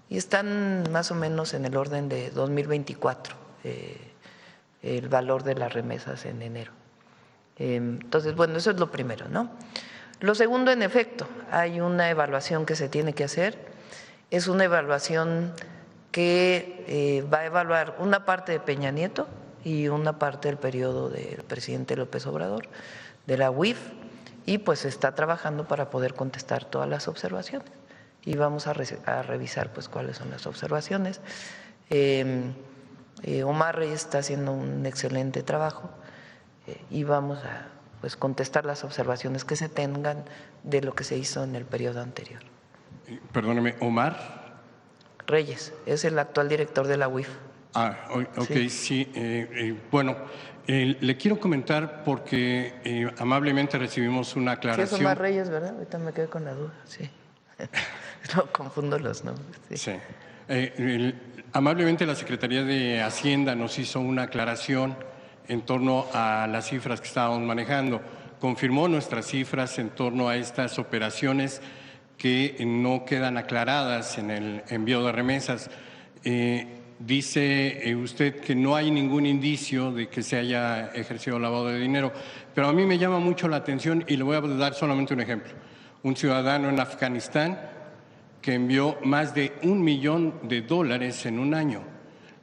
y están más o menos en el orden de 2024, el valor de las remesas en enero. Entonces, bueno, eso es lo primero, ¿no? Lo segundo, en efecto, hay una evaluación que se tiene que hacer. Es una evaluación que va a evaluar una parte de Peña Nieto y una parte del periodo del presidente López Obrador, de la UIF, y pues se está trabajando para poder contestar todas las observaciones. Y vamos a revisar pues cuáles son las observaciones. Omar Reyes está haciendo un excelente trabajo y vamos a pues contestar las observaciones que se tengan de lo que se hizo en el periodo anterior. Perdóneme, Omar Reyes es el actual director de la UIF. Ok, sí. Bueno, le quiero comentar porque amablemente recibimos una aclaración. Sí, es Omar Reyes, ¿verdad? Ahorita me quedé con la duda, sí. No confundo los nombres. Sí. Amablemente la Secretaría de Hacienda nos hizo una aclaración en torno a las cifras que estábamos manejando. Confirmó nuestras cifras en torno a estas operaciones que no quedan aclaradas en el envío de remesas. Dice usted que no hay ningún indicio de que se haya ejercido lavado de dinero, pero a mí me llama mucho la atención y le voy a dar solamente un ejemplo. Un ciudadano en Afganistán que envió más de $1 millón en un año.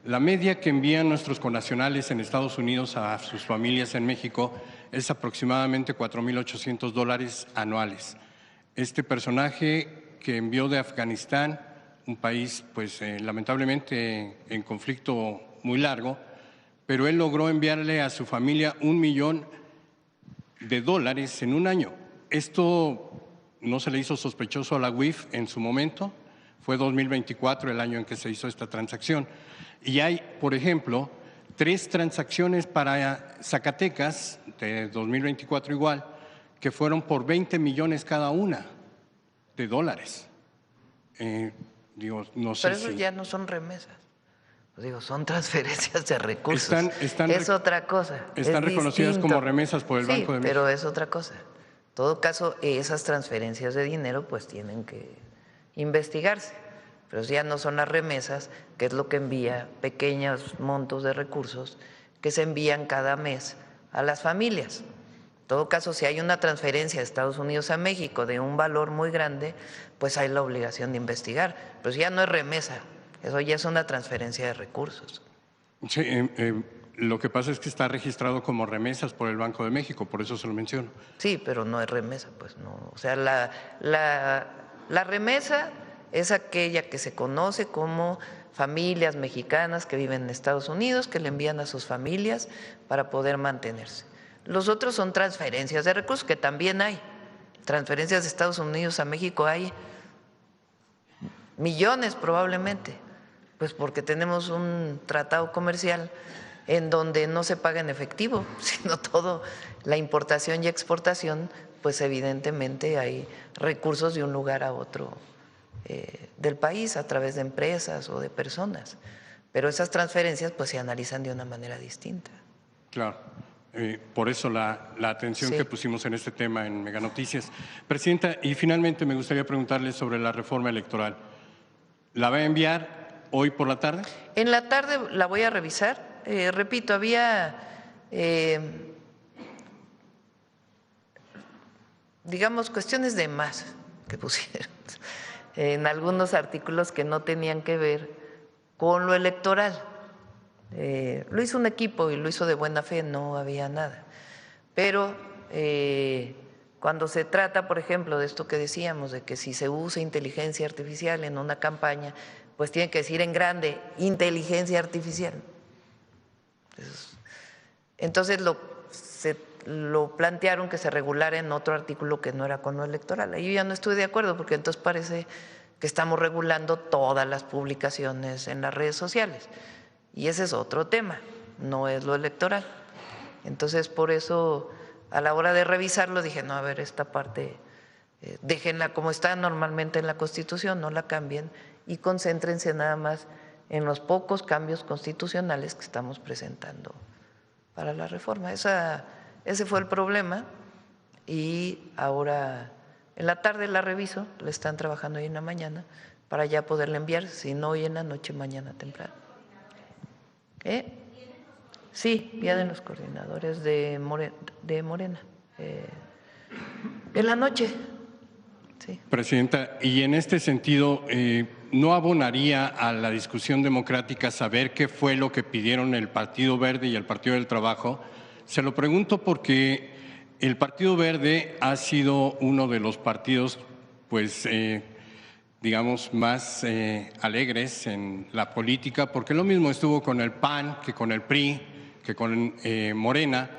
La media que envían nuestros connacionales en Estados Unidos a sus familias en México es aproximadamente $4,800 anuales. Este personaje que envió de Afganistán, un país pues lamentablemente en conflicto muy largo, pero él logró enviarle a su familia $1 millón en un año. Esto no se le hizo sospechoso a la UIF en su momento, fue 2024 el año en que se hizo esta transacción. Y hay, por ejemplo, 3 transacciones para Zacatecas de 2024 igual, que fueron por $20 millones cada una de dólares. No sé. Pero eso ya no son remesas. Son transferencias de recursos. Es otra cosa. Están reconocidas como remesas por el Banco de México. Pero es otra cosa. En todo caso, esas transferencias de dinero pues tienen que investigarse. Pero ya no son las remesas, que es lo que envía pequeños montos de recursos que se envían cada mes a las familias. En todo caso, si hay una transferencia de Estados Unidos a México de un valor muy grande, pues hay la obligación de investigar. Pero ya no es remesa, eso ya es una transferencia de recursos. Sí, lo que pasa es que está registrado como remesas por el Banco de México, por eso se lo menciono. Sí, pero no es remesa, pues no. O sea, la remesa es aquella que se conoce como familias mexicanas que viven en Estados Unidos, que le envían a sus familias para poder mantenerse. Los otros son transferencias de recursos, que también hay. Transferencias de Estados Unidos a México hay millones probablemente, pues porque tenemos un tratado comercial en donde no se paga en efectivo, sino todo la importación y exportación, pues evidentemente hay recursos de un lugar a otro del país a través de empresas o de personas, pero esas transferencias pues se analizan de una manera distinta. Claro. Por eso la atención que pusimos en este tema en Mega Noticias. Presidenta, y finalmente me gustaría preguntarle sobre la reforma electoral. ¿La va a enviar hoy por la tarde? En la tarde la voy a revisar. Repito, había, digamos, cuestiones de más que pusieron en algunos artículos que no tenían que ver con lo electoral. Lo hizo un equipo y lo hizo de buena fe, no había nada. Pero cuando se trata, por ejemplo, de esto que decíamos, de que si se usa inteligencia artificial en una campaña, pues tiene que decir en grande, inteligencia artificial. Entonces lo plantearon que se regulara en otro artículo que no era con lo electoral. Ahí yo ya no estoy de acuerdo, porque entonces parece que estamos regulando todas las publicaciones en las redes sociales. Y ese es otro tema, no es lo electoral. Entonces, por eso, a la hora de revisarlo, dije, no, a ver, esta parte, déjenla como está normalmente en la Constitución, no la cambien y concéntrense nada más en los pocos cambios constitucionales que estamos presentando para la reforma. Ese fue el problema y ahora en la tarde la reviso, la están trabajando hoy en la mañana para ya poderla enviar, si no hoy en la noche, mañana temprano. Sí, vienen los coordinadores de Morena. En la noche. Sí. Presidenta, y en este sentido, ¿no abonaría a la discusión democrática saber qué fue lo que pidieron el Partido Verde y el Partido del Trabajo? Se lo pregunto porque el Partido Verde ha sido uno de los partidos, pues, digamos, más alegres en la política, porque lo mismo estuvo con el PAN que con el PRI, que con Morena.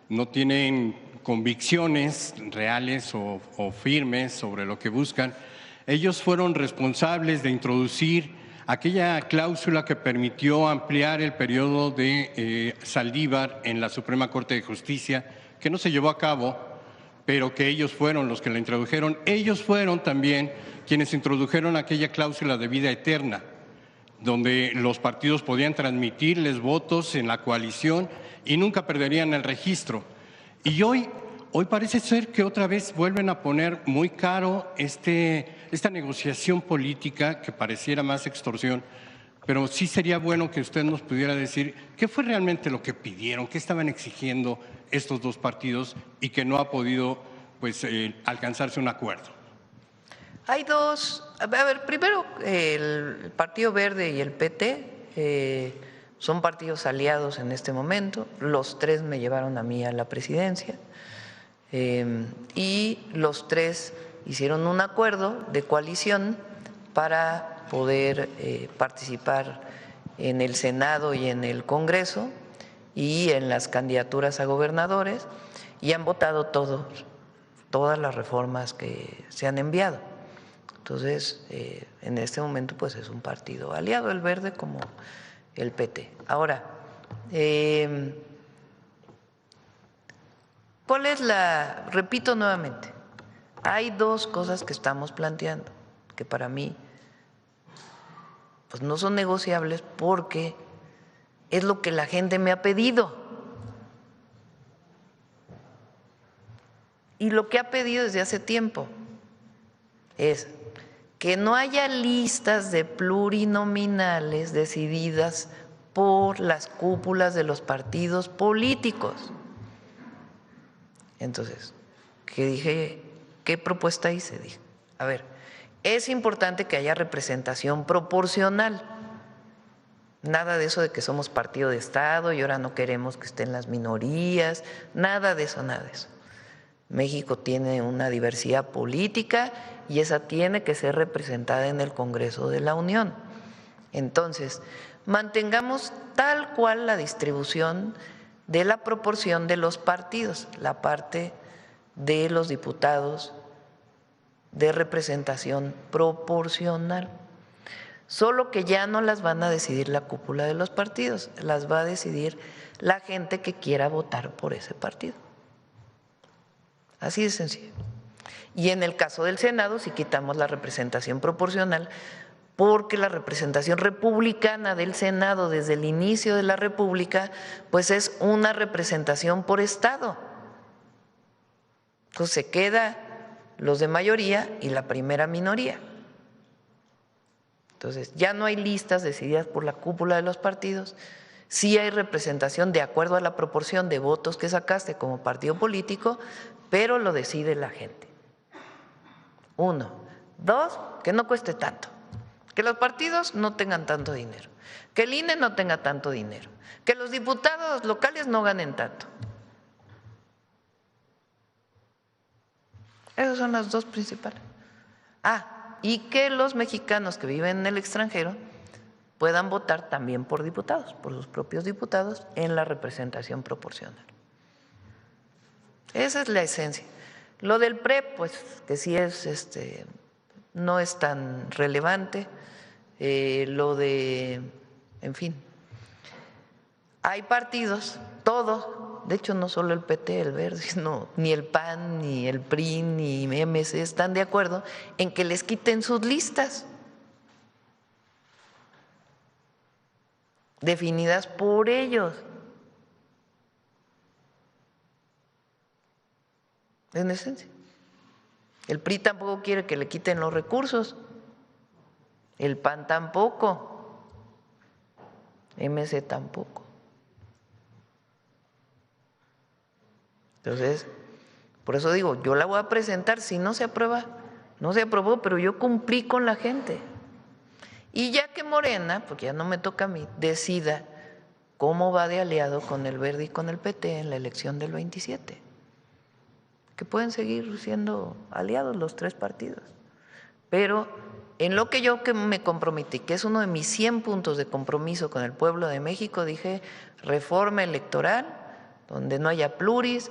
No tienen convicciones reales o firmes sobre lo que buscan. Ellos fueron responsables de introducir aquella cláusula que permitió ampliar el periodo de Saldívar en la Suprema Corte de Justicia, que no se llevó a cabo, pero que ellos fueron los que la introdujeron. Ellos fueron también quienes introdujeron aquella cláusula de vida eterna, donde los partidos podían transmitirles votos en la coalición y nunca perderían el registro. Y hoy hoy parece ser que otra vez vuelven a poner muy caro esta negociación política que pareciera más extorsión, pero sí sería bueno que usted nos pudiera decir qué fue realmente lo que pidieron, qué estaban exigiendo estos dos partidos y que no ha podido pues, alcanzarse un acuerdo. Hay dos, a ver, primero el Partido Verde y el PT son partidos aliados en este momento, los tres me llevaron a mí a la presidencia y los tres hicieron un acuerdo de coalición para poder participar en el Senado y en el Congreso y en las candidaturas a gobernadores y han votado todas las reformas que se han enviado. Entonces, en este momento pues es un partido aliado, el Verde como el PT. Ahora, ¿cuál es la? Repito nuevamente, hay dos cosas que estamos planteando que para mí pues no son negociables porque es lo que la gente me ha pedido. Y lo que ha pedido desde hace tiempo es que no haya listas de plurinominales decididas por las cúpulas de los partidos políticos. Entonces, ¿qué propuesta hice? Dije, a ver, es importante que haya representación proporcional. Nada de eso de que somos partido de Estado y ahora no queremos que estén las minorías, nada de eso, nada de eso. México tiene una diversidad política y esa tiene que ser representada en el Congreso de la Unión. Entonces, mantengamos tal cual la distribución de la proporción de los partidos, la parte de los diputados de representación proporcional. Solo que ya no las van a decidir la cúpula de los partidos, las va a decidir la gente que quiera votar por ese partido. Así de sencillo. Y en el caso del Senado, si quitamos la representación proporcional, porque la representación republicana del Senado desde el inicio de la República, pues es una representación por estado. Entonces se queda los de mayoría y la primera minoría. Entonces ya no hay listas decididas por la cúpula de los partidos, sí hay representación de acuerdo a la proporción de votos que sacaste como partido político, pero lo decide la gente. Uno. Dos, que no cueste tanto. Que los partidos no tengan tanto dinero. Que el INE no tenga tanto dinero. Que los diputados locales no ganen tanto. Esas son las dos principales. Y que los mexicanos que viven en el extranjero puedan votar también por diputados, por sus propios diputados, en la representación proporcional. Esa es la esencia. Lo del PREP, pues que sí es, no es tan relevante. Lo de, en fin, hay partidos, todos, de hecho no solo el PT, el Verde, no, ni el PAN, ni el PRI, ni MC están de acuerdo en que les quiten sus listas definidas por ellos. En esencia. El PRI tampoco quiere que le quiten los recursos, el PAN tampoco, MC tampoco. Entonces, por eso digo, yo la voy a presentar, si no se aprueba, no se aprobó, pero yo cumplí con la gente. Y ya que Morena, porque ya no me toca a mí, decida cómo va de aliado con el Verde y con el PT en la elección del 27. Que pueden seguir siendo aliados los tres partidos. Pero en lo que yo me comprometí, que es uno de mis 100 puntos de compromiso con el pueblo de México, dije reforma electoral, donde no haya pluris,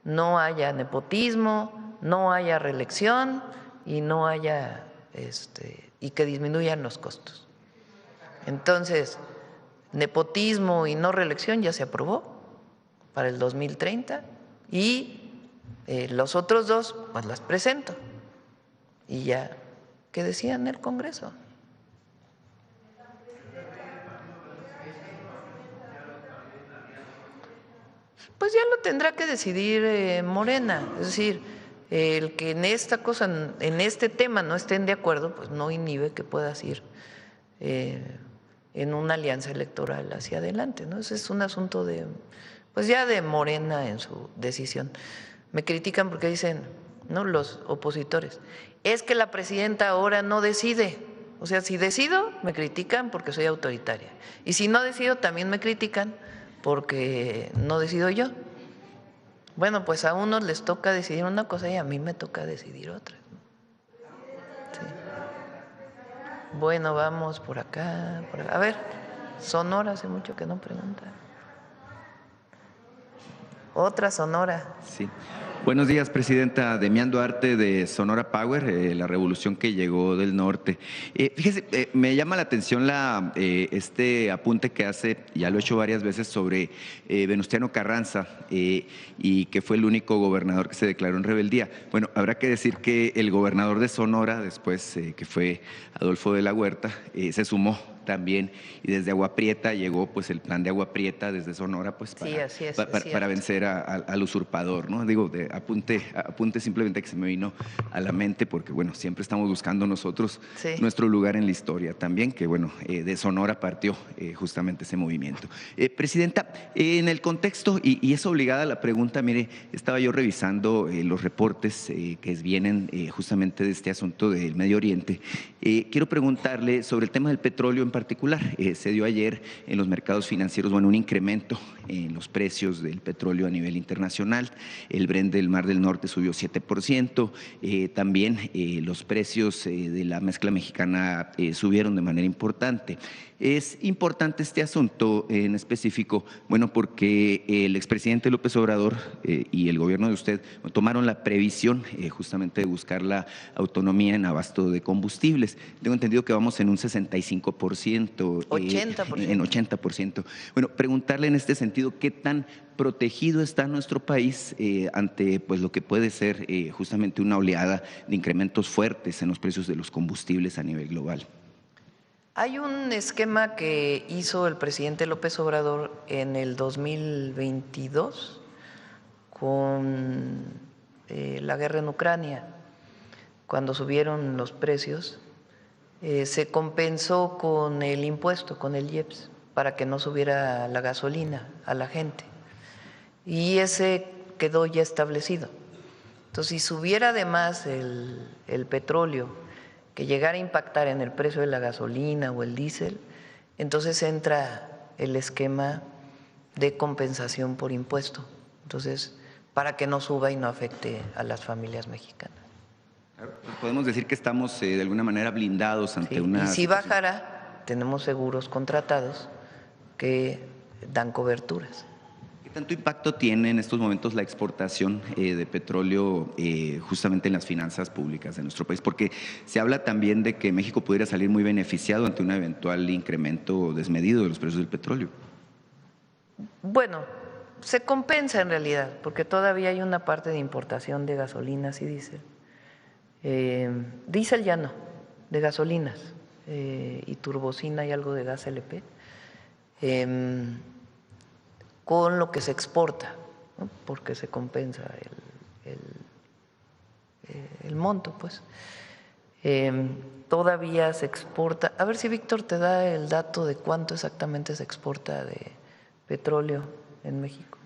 no haya nepotismo, no haya reelección y no haya y que disminuyan los costos. Entonces, nepotismo y no reelección ya se aprobó para el 2030 y los otros dos, pues las presento y ya que decían el Congreso. Pues ya lo tendrá que decidir Morena. Es decir, el que en esta cosa, en este tema no estén de acuerdo, pues no inhibe que puedas ir en una alianza electoral hacia adelante, ¿no? Ese es un asunto de, pues ya de Morena en su decisión. Me critican porque dicen, ¿no?, los opositores, es que la presidenta ahora no decide. O sea, si decido, me critican porque soy autoritaria. Y si no decido, también me critican porque no decido yo. Bueno, pues a unos les toca decidir una cosa y a mí me toca decidir otra. Sí. Bueno, vamos por acá, por acá. A ver, Sonora, hace mucho que no pregunta. Otra Sonora. Sí. Buenos días, presidenta. Demián Duarte, de Sonora Power, la revolución que llegó del norte. Fíjese, me llama la atención este apunte que hace, ya lo he hecho varias veces, sobre Venustiano Carranza, y que fue el único gobernador que se declaró en rebeldía. Bueno, habrá que decir que el gobernador de Sonora, después que fue Adolfo de la Huerta, se sumó también, y desde Agua Prieta llegó pues el plan de Agua Prieta desde Sonora, pues para vencer al usurpador, ¿no? Digo, apunte simplemente que se me vino a la mente, porque bueno, siempre estamos buscando nosotros nuestro lugar en la historia también, que bueno, de Sonora partió justamente ese movimiento. Presidenta, en el contexto, y es obligada la pregunta, mire, estaba yo revisando los reportes que vienen justamente de este asunto del Medio Oriente. Quiero preguntarle sobre el tema del petróleo en particular. Se dio ayer en los mercados financieros, bueno, un incremento en los precios del petróleo a nivel internacional. El Brent del Mar del Norte subió 7%. También los precios de la mezcla mexicana subieron de manera importante. Es importante este asunto en específico, bueno, porque el expresidente López Obrador y el gobierno de usted tomaron la previsión justamente de buscar la autonomía en abasto de combustibles. Tengo entendido que vamos en un 65%. 80%. En 80%. Bueno, preguntarle en este sentido, ¿qué tan protegido está nuestro país ante pues lo que puede ser justamente una oleada de incrementos fuertes en los precios de los combustibles a nivel global? Hay un esquema que hizo el presidente López Obrador en el 2022 con la guerra en Ucrania, cuando subieron los precios. Se compensó con el impuesto, con el IEPS, para que no subiera la gasolina a la gente. Y ese quedó ya establecido. Entonces, si subiera además el petróleo, que llegara a impactar en el precio de la gasolina o el diésel, entonces entra el esquema de compensación por impuesto. Entonces, para que no suba y no afecte a las familias mexicanas. Podemos decir que estamos de alguna manera blindados ante una… Y si bajara, tenemos seguros contratados que dan coberturas. ¿Qué tanto impacto tiene en estos momentos la exportación de petróleo justamente en las finanzas públicas de nuestro país? Porque se habla también de que México pudiera salir muy beneficiado ante un eventual incremento desmedido de los precios del petróleo. Bueno, se compensa en realidad, porque todavía hay una parte de importación de gasolinas y diésel. Diésel ya no, de gasolinas y turbocina y algo de gas LP, con lo que se exporta, ¿no? Porque se compensa el monto, pues. Todavía se exporta. A ver si Víctor te da el dato de cuánto exactamente se exporta de petróleo en México.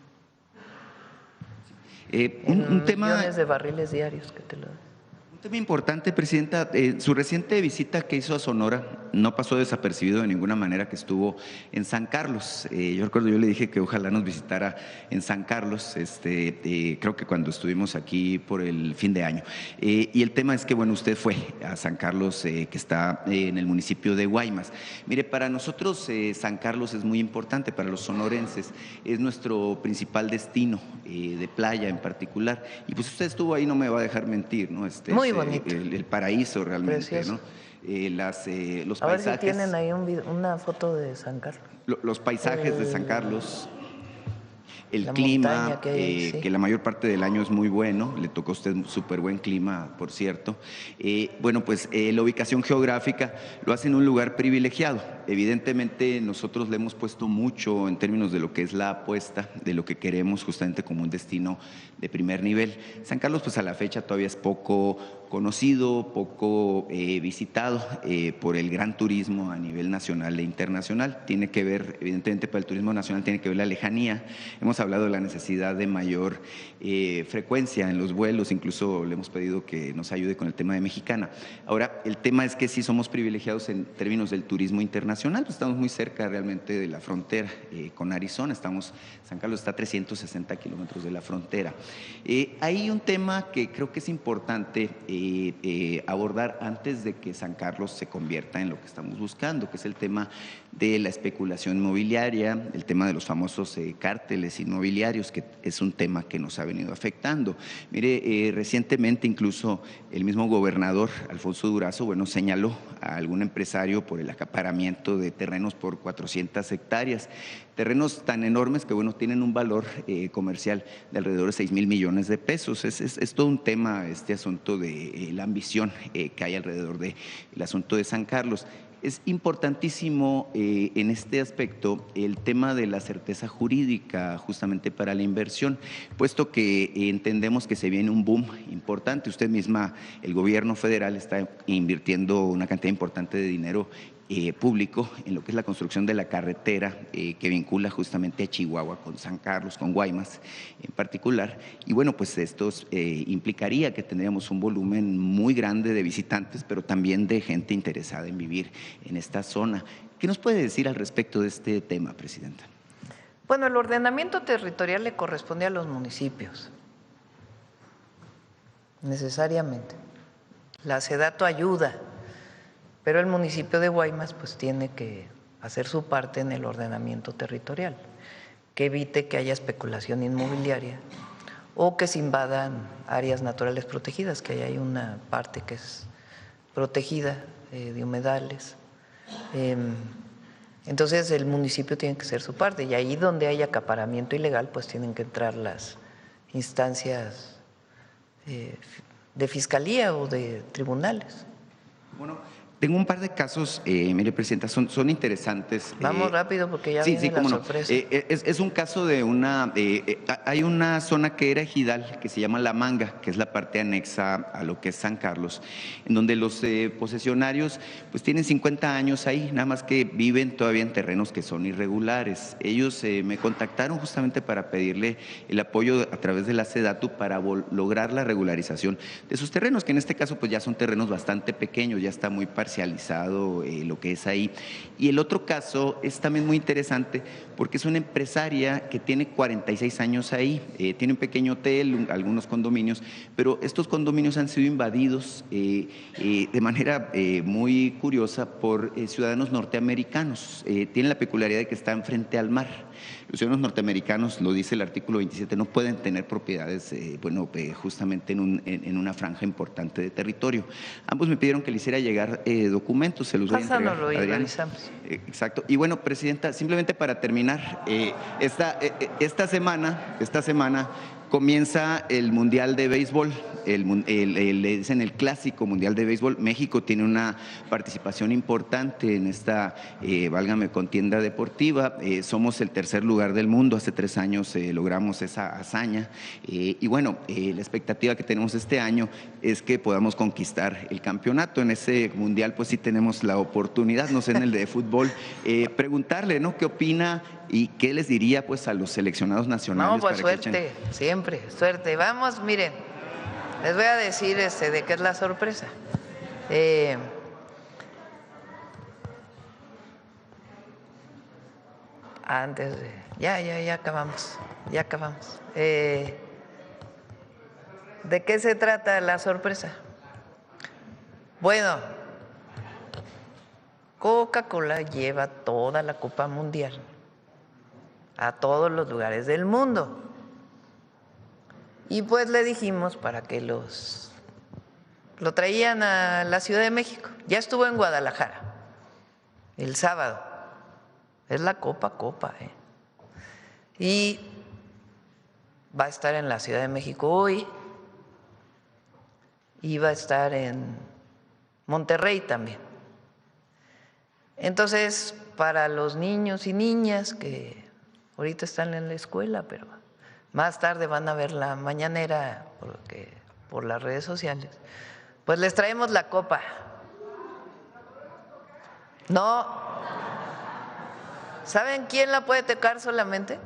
Un tema… millones de barriles diarios que te lo dan. Un tema importante, presidenta, su reciente visita que hizo a Sonora no pasó desapercibido de ninguna manera, que estuvo en San Carlos. Yo recuerdo, yo le dije que ojalá nos visitara en San Carlos, creo que cuando estuvimos aquí por el fin de año. Y el tema es que, bueno, usted fue a San Carlos, que está en el municipio de Guaymas. Mire, para nosotros San Carlos es muy importante, para los sonorenses, es nuestro principal destino de playa en particular. Y pues usted estuvo ahí, no me va a dejar mentir, ¿no? Muy bonito. El paraíso realmente, precioso, ¿no? Los a paisajes. ver si tienen ahí una foto de San Carlos. Los paisajes de San Carlos. el La clima, montaña que hay, sí. que la mayor parte del año es muy bueno, le tocó a usted súper buen clima, por cierto. Bueno, pues la ubicación geográfica lo hace en un lugar privilegiado. Evidentemente nosotros le hemos puesto mucho en términos de lo que es la apuesta, de lo que queremos justamente como un destino de primer nivel. San Carlos, pues a la fecha todavía es poco conocido, poco visitado por el gran turismo a nivel nacional e internacional. Tiene que ver, evidentemente para el turismo nacional tiene que ver la lejanía. Hemos hablado de la necesidad de mayor frecuencia en los vuelos, incluso le hemos pedido que nos ayude con el tema de Mexicana. Ahora, el tema es que sí somos privilegiados en términos del turismo internacional, pues estamos muy cerca realmente de la frontera con Arizona, San Carlos está a 360 kilómetros de la frontera. Hay un tema que creo que es importante abordar antes de que San Carlos se convierta en lo que estamos buscando, que es el tema de la especulación inmobiliaria, el tema de los famosos cárteles inmobiliarios, que es un tema que nos ha venido afectando. Mire, recientemente incluso el mismo gobernador Alfonso Durazo, bueno, señaló a algún empresario por el acaparamiento de terrenos por 400 hectáreas, terrenos tan enormes que, bueno, tienen un valor comercial de alrededor de 6,000 millones de pesos. Es todo un tema este asunto de la ambición que hay alrededor del asunto de San Carlos. Es importantísimo en este aspecto el tema de la certeza jurídica justamente para la inversión, puesto que entendemos que se viene un boom importante. Usted misma, el gobierno federal está invirtiendo una cantidad importante de dinero público en lo que es la construcción de la carretera que vincula justamente a Chihuahua con San Carlos, con Guaymas en particular. Y bueno, pues esto implicaría que tendríamos un volumen muy grande de visitantes, pero también de gente interesada en vivir en esta zona. ¿Qué nos puede decir al respecto de este tema, Presidenta? Bueno, el ordenamiento territorial le corresponde a los municipios, necesariamente. La SEDATU ayuda, pero el municipio de Guaymas pues tiene que hacer su parte en el ordenamiento territorial, que evite que haya especulación inmobiliaria o que se invadan áreas naturales protegidas, que hay una parte que es protegida de humedales. Entonces el municipio tiene que hacer su parte, y ahí donde hay acaparamiento ilegal pues tienen que entrar las instancias de fiscalía o de tribunales. Bueno, tengo un par de casos, mire, Presidenta, son interesantes. Vamos rápido porque ya viene la sorpresa. Es un caso de hay una zona que era ejidal que se llama La Manga, que es la parte anexa a lo que es San Carlos, en donde los posesionarios pues tienen 50 años ahí, nada más que viven todavía en terrenos que son irregulares. Ellos me contactaron justamente para pedirle el apoyo a través de la SEDATU para lograr la regularización de sus terrenos, que en este caso pues ya son terrenos bastante pequeños, ya está muy parcializado lo que es ahí. Y el otro caso es también muy interesante porque es una empresaria que tiene 46 años ahí, tiene un pequeño hotel, algunos condominios, pero estos condominios han sido invadidos de manera muy curiosa por ciudadanos norteamericanos. Tienen la peculiaridad de que están frente al mar. Los ciudadanos norteamericanos, lo dice el artículo 27, no pueden tener propiedades, justamente en una franja importante de territorio. Ambos me pidieron que le hiciera llegar documentos, se los voy a entregar. Pásanoslo y revisamos. Exacto. Y bueno, Presidenta, simplemente para terminar, esta semana comienza el Mundial de Béisbol, le dicen el Clásico Mundial de Béisbol. México tiene una participación importante en esta, válgame, contienda deportiva. Somos el tercer lugar del mundo, hace 3 años logramos esa hazaña. Y bueno, la expectativa que tenemos este año es que podamos conquistar el campeonato. En ese Mundial pues sí tenemos la oportunidad, no sé, en el de fútbol, preguntarle, ¿no?, qué opina y qué les diría pues a los seleccionados nacionales. No, pues para suerte, siempre, suerte. Vamos, miren, les voy a decir de qué es la sorpresa. Antes de... Ya acabamos. ¿De qué se trata la sorpresa? Bueno, Coca-Cola lleva toda la Copa Mundial a todos los lugares del mundo. Y pues le dijimos para que lo traían a la Ciudad de México. Ya estuvo en Guadalajara el sábado. Es la Copa. Y va a estar en la Ciudad de México hoy y va a estar en Monterrey también. Entonces, para los niños y niñas que ahorita están en la escuela, pero más tarde van a ver la mañanera por las redes sociales, pues les traemos la copa. No, ¿saben quién la puede tocar solamente?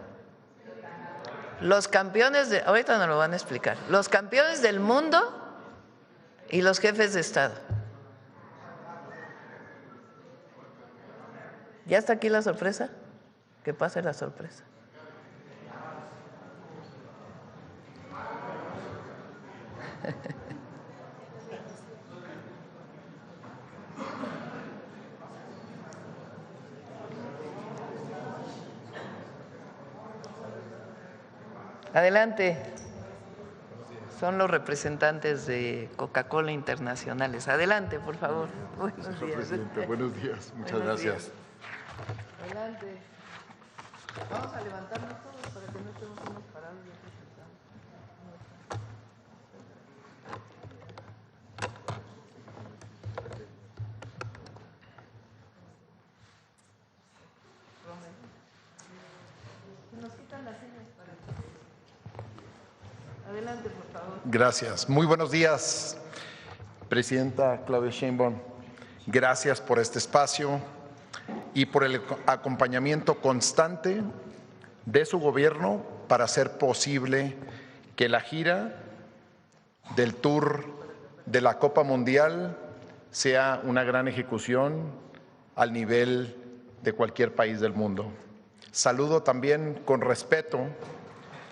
Los campeones de, ahorita nos lo van a explicar, los campeones del mundo y los jefes de Estado. ¿Ya está aquí la sorpresa? Que pase la sorpresa. Adelante. Son los representantes de Coca-Cola internacionales. Adelante, por favor. Buenos días. Señor presidente, buenos días. Muchas gracias. Adelante. Vamos a levantarnos todos para que no estemos unos parados y otros sentados. Nos quitan las sillas para que... Adelante, por favor. Gracias. Muy buenos días, Presidenta Claudia Sheinbaum. Gracias por este espacio y por el acompañamiento constante de su gobierno para hacer posible que la gira del Tour de la Copa Mundial sea una gran ejecución al nivel de cualquier país del mundo. Saludo también con respeto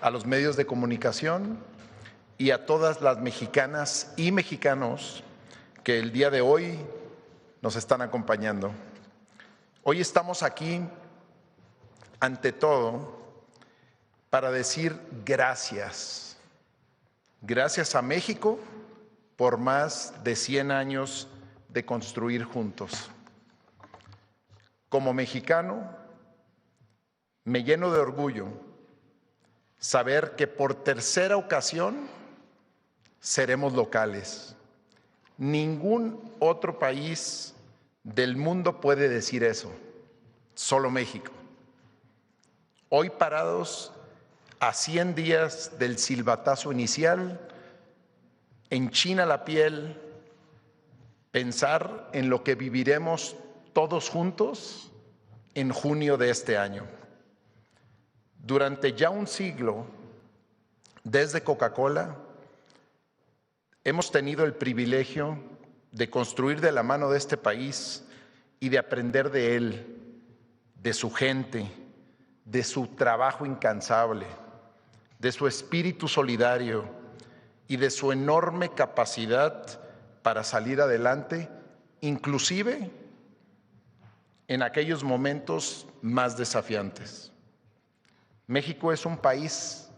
a los medios de comunicación y a todas las mexicanas y mexicanos que el día de hoy nos están acompañando. Hoy estamos aquí, ante todo, para decir gracias. Gracias a México por más de 100 años de construir juntos. Como mexicano, me lleno de orgullo saber que por tercera ocasión seremos locales. Ningún otro país del mundo puede decir eso, solo México. Hoy parados a 100 días del silbatazo inicial, enchina la piel pensar en lo que viviremos todos juntos en junio de este año. Durante ya un siglo, desde Coca-Cola, hemos tenido el privilegio de construir de la mano de este país y de aprender de él, de su gente, de su trabajo incansable, de su espíritu solidario y de su enorme capacidad para salir adelante, inclusive en aquellos momentos más desafiantes. México es un país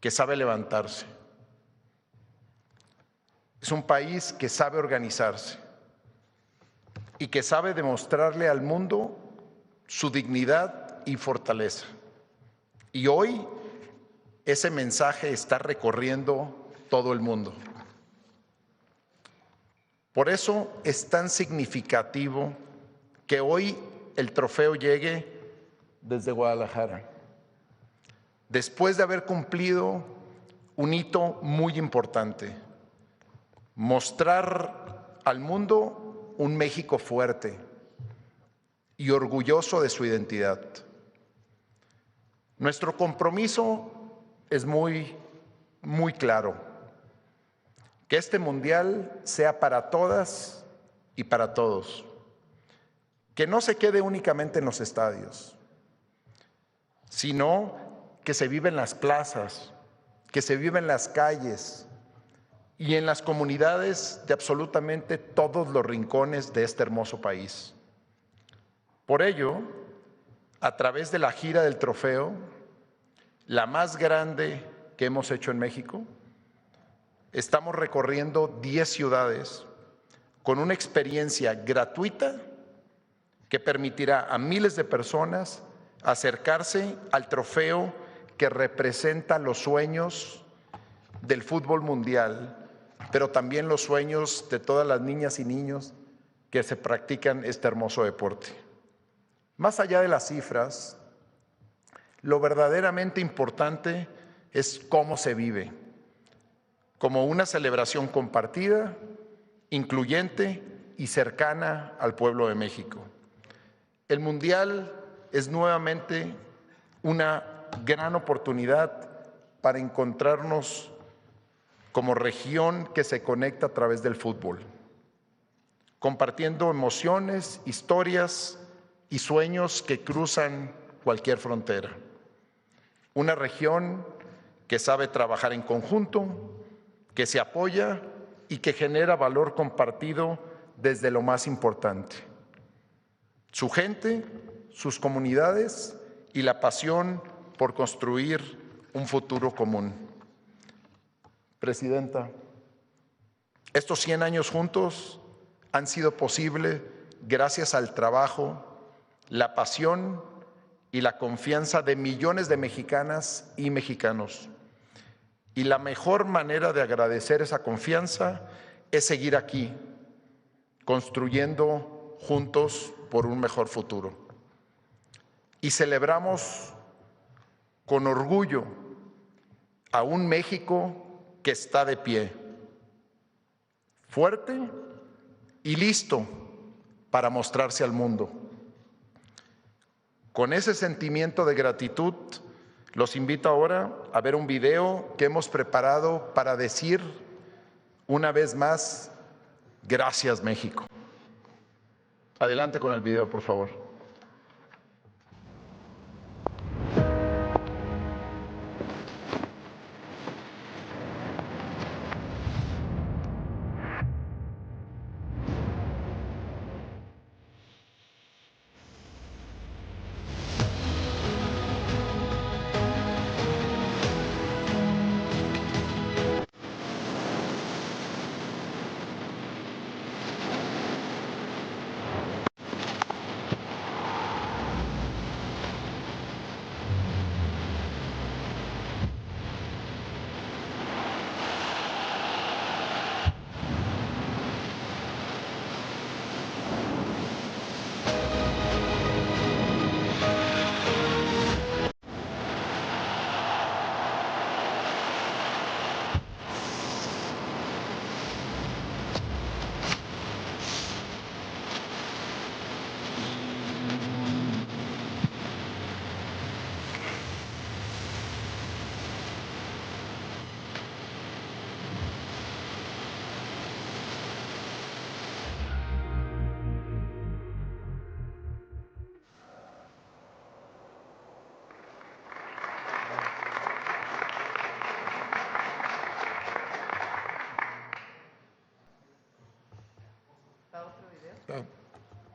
que sabe levantarse. Es un país que sabe organizarse y que sabe demostrarle al mundo su dignidad y fortaleza. Y hoy ese mensaje está recorriendo todo el mundo. Por eso es tan significativo que hoy el trofeo llegue desde Guadalajara, después de haber cumplido un hito muy importante: mostrar al mundo un México fuerte y orgulloso de su identidad. Nuestro compromiso es muy claro: que este mundial sea para todas y para todos, que no se quede únicamente en los estadios, sino que se vive en las plazas, que se vive en las calles y en las comunidades de absolutamente todos los rincones de este hermoso país. Por ello, a través de la gira del trofeo, la más grande que hemos hecho en México, estamos recorriendo 10 ciudades con una experiencia gratuita que permitirá a miles de personas acercarse al trofeo que representa los sueños del fútbol mundial, pero también los sueños de todas las niñas y niños que se practican este hermoso deporte. Más allá de las cifras, lo verdaderamente importante es cómo se vive, como una celebración compartida, incluyente y cercana al pueblo de México. El Mundial es nuevamente una gran oportunidad para encontrarnos como región que se conecta a través del fútbol, compartiendo emociones, historias y sueños que cruzan cualquier frontera. Una región que sabe trabajar en conjunto, que se apoya y que genera valor compartido desde lo más importante: su gente, sus comunidades y la pasión por construir un futuro común. Presidenta, estos 100 años juntos han sido posible gracias al trabajo, la pasión y la confianza de millones de mexicanas y mexicanos. Y la mejor manera de agradecer esa confianza es seguir aquí, construyendo juntos por un mejor futuro. Y celebramos con orgullo a un México que está de pie, fuerte y listo para mostrarse al mundo. Con ese sentimiento de gratitud, los invito ahora a ver un video que hemos preparado para decir una vez más, gracias México. Adelante con el video, por favor.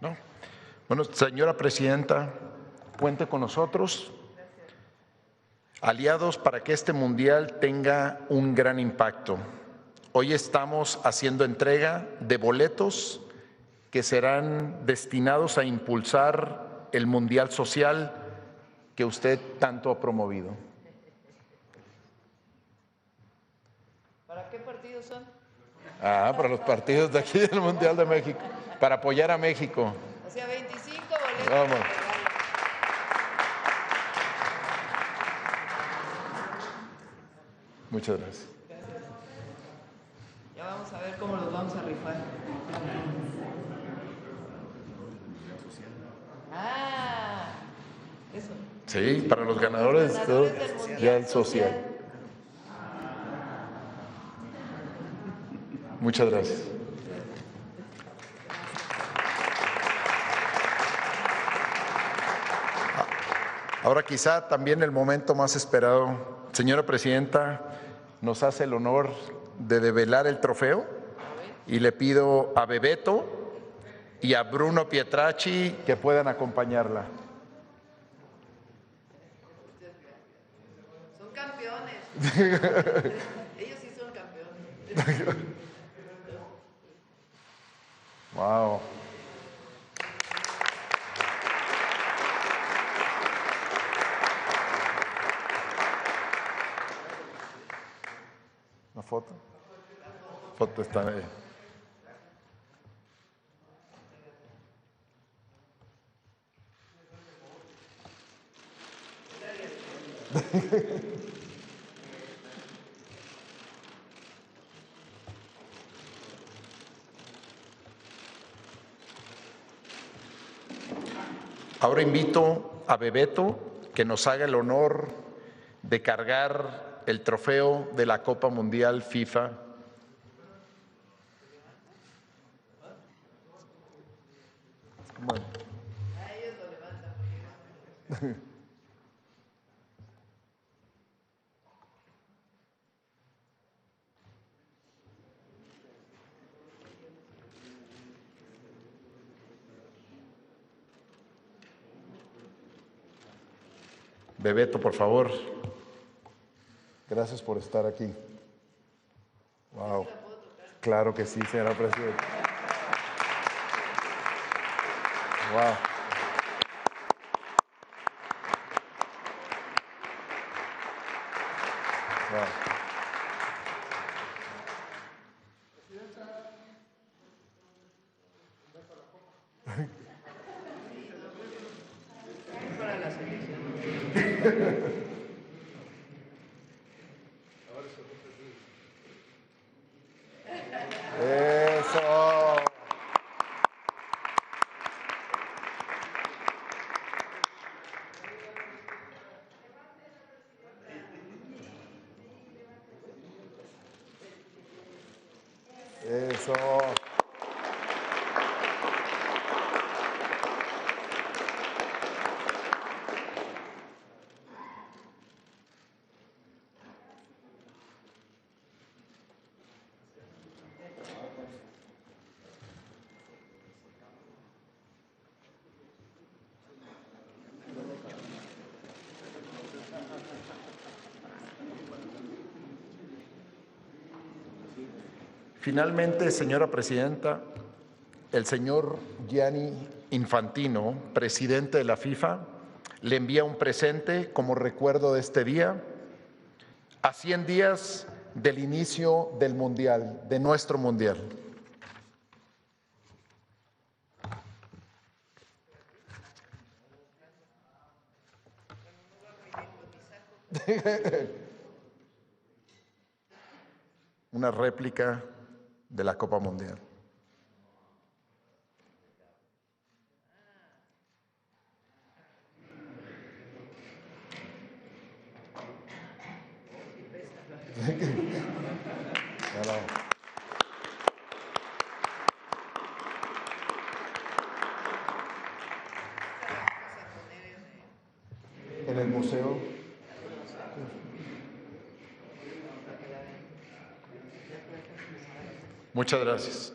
No. Bueno, señora presidenta, cuente con nosotros, aliados para que este mundial tenga un gran impacto. Hoy estamos haciendo entrega de boletos que serán destinados a impulsar el mundial social que usted tanto ha promovido. ¿Para qué partidos son? Para los partidos de aquí del Mundial de México, para apoyar a México. O sea, 25 boletos. Vamos. Muchas gracias. Ya vamos a ver cómo los vamos a rifar. Eso. Sí, para los ganadores del Mundial Social. Muchas gracias. Ahora quizá también el momento más esperado. Señora presidenta, nos hace el honor de develar el trofeo y le pido a Bebeto y a Bruno Pietracci que puedan acompañarla. Son campeones. Ellos sí son campeones. Wow. foto? Foto está ahí. Ahora invito a Bebeto que nos haga el honor de cargar el trofeo de la Copa Mundial FIFA. Bueno. Bebeto, por favor. Gracias por estar aquí. Wow. Claro que sí, señora presidenta. Wow. Wow. Para la selección. Eso. Eso. Finalmente, señora presidenta, el señor Gianni Infantino, presidente de la FIFA, le envía un presente como recuerdo de este día, a 100 días del inicio del Mundial, de nuestro Mundial. Una réplica de la Copa Mundial. En el museo. Muchas gracias.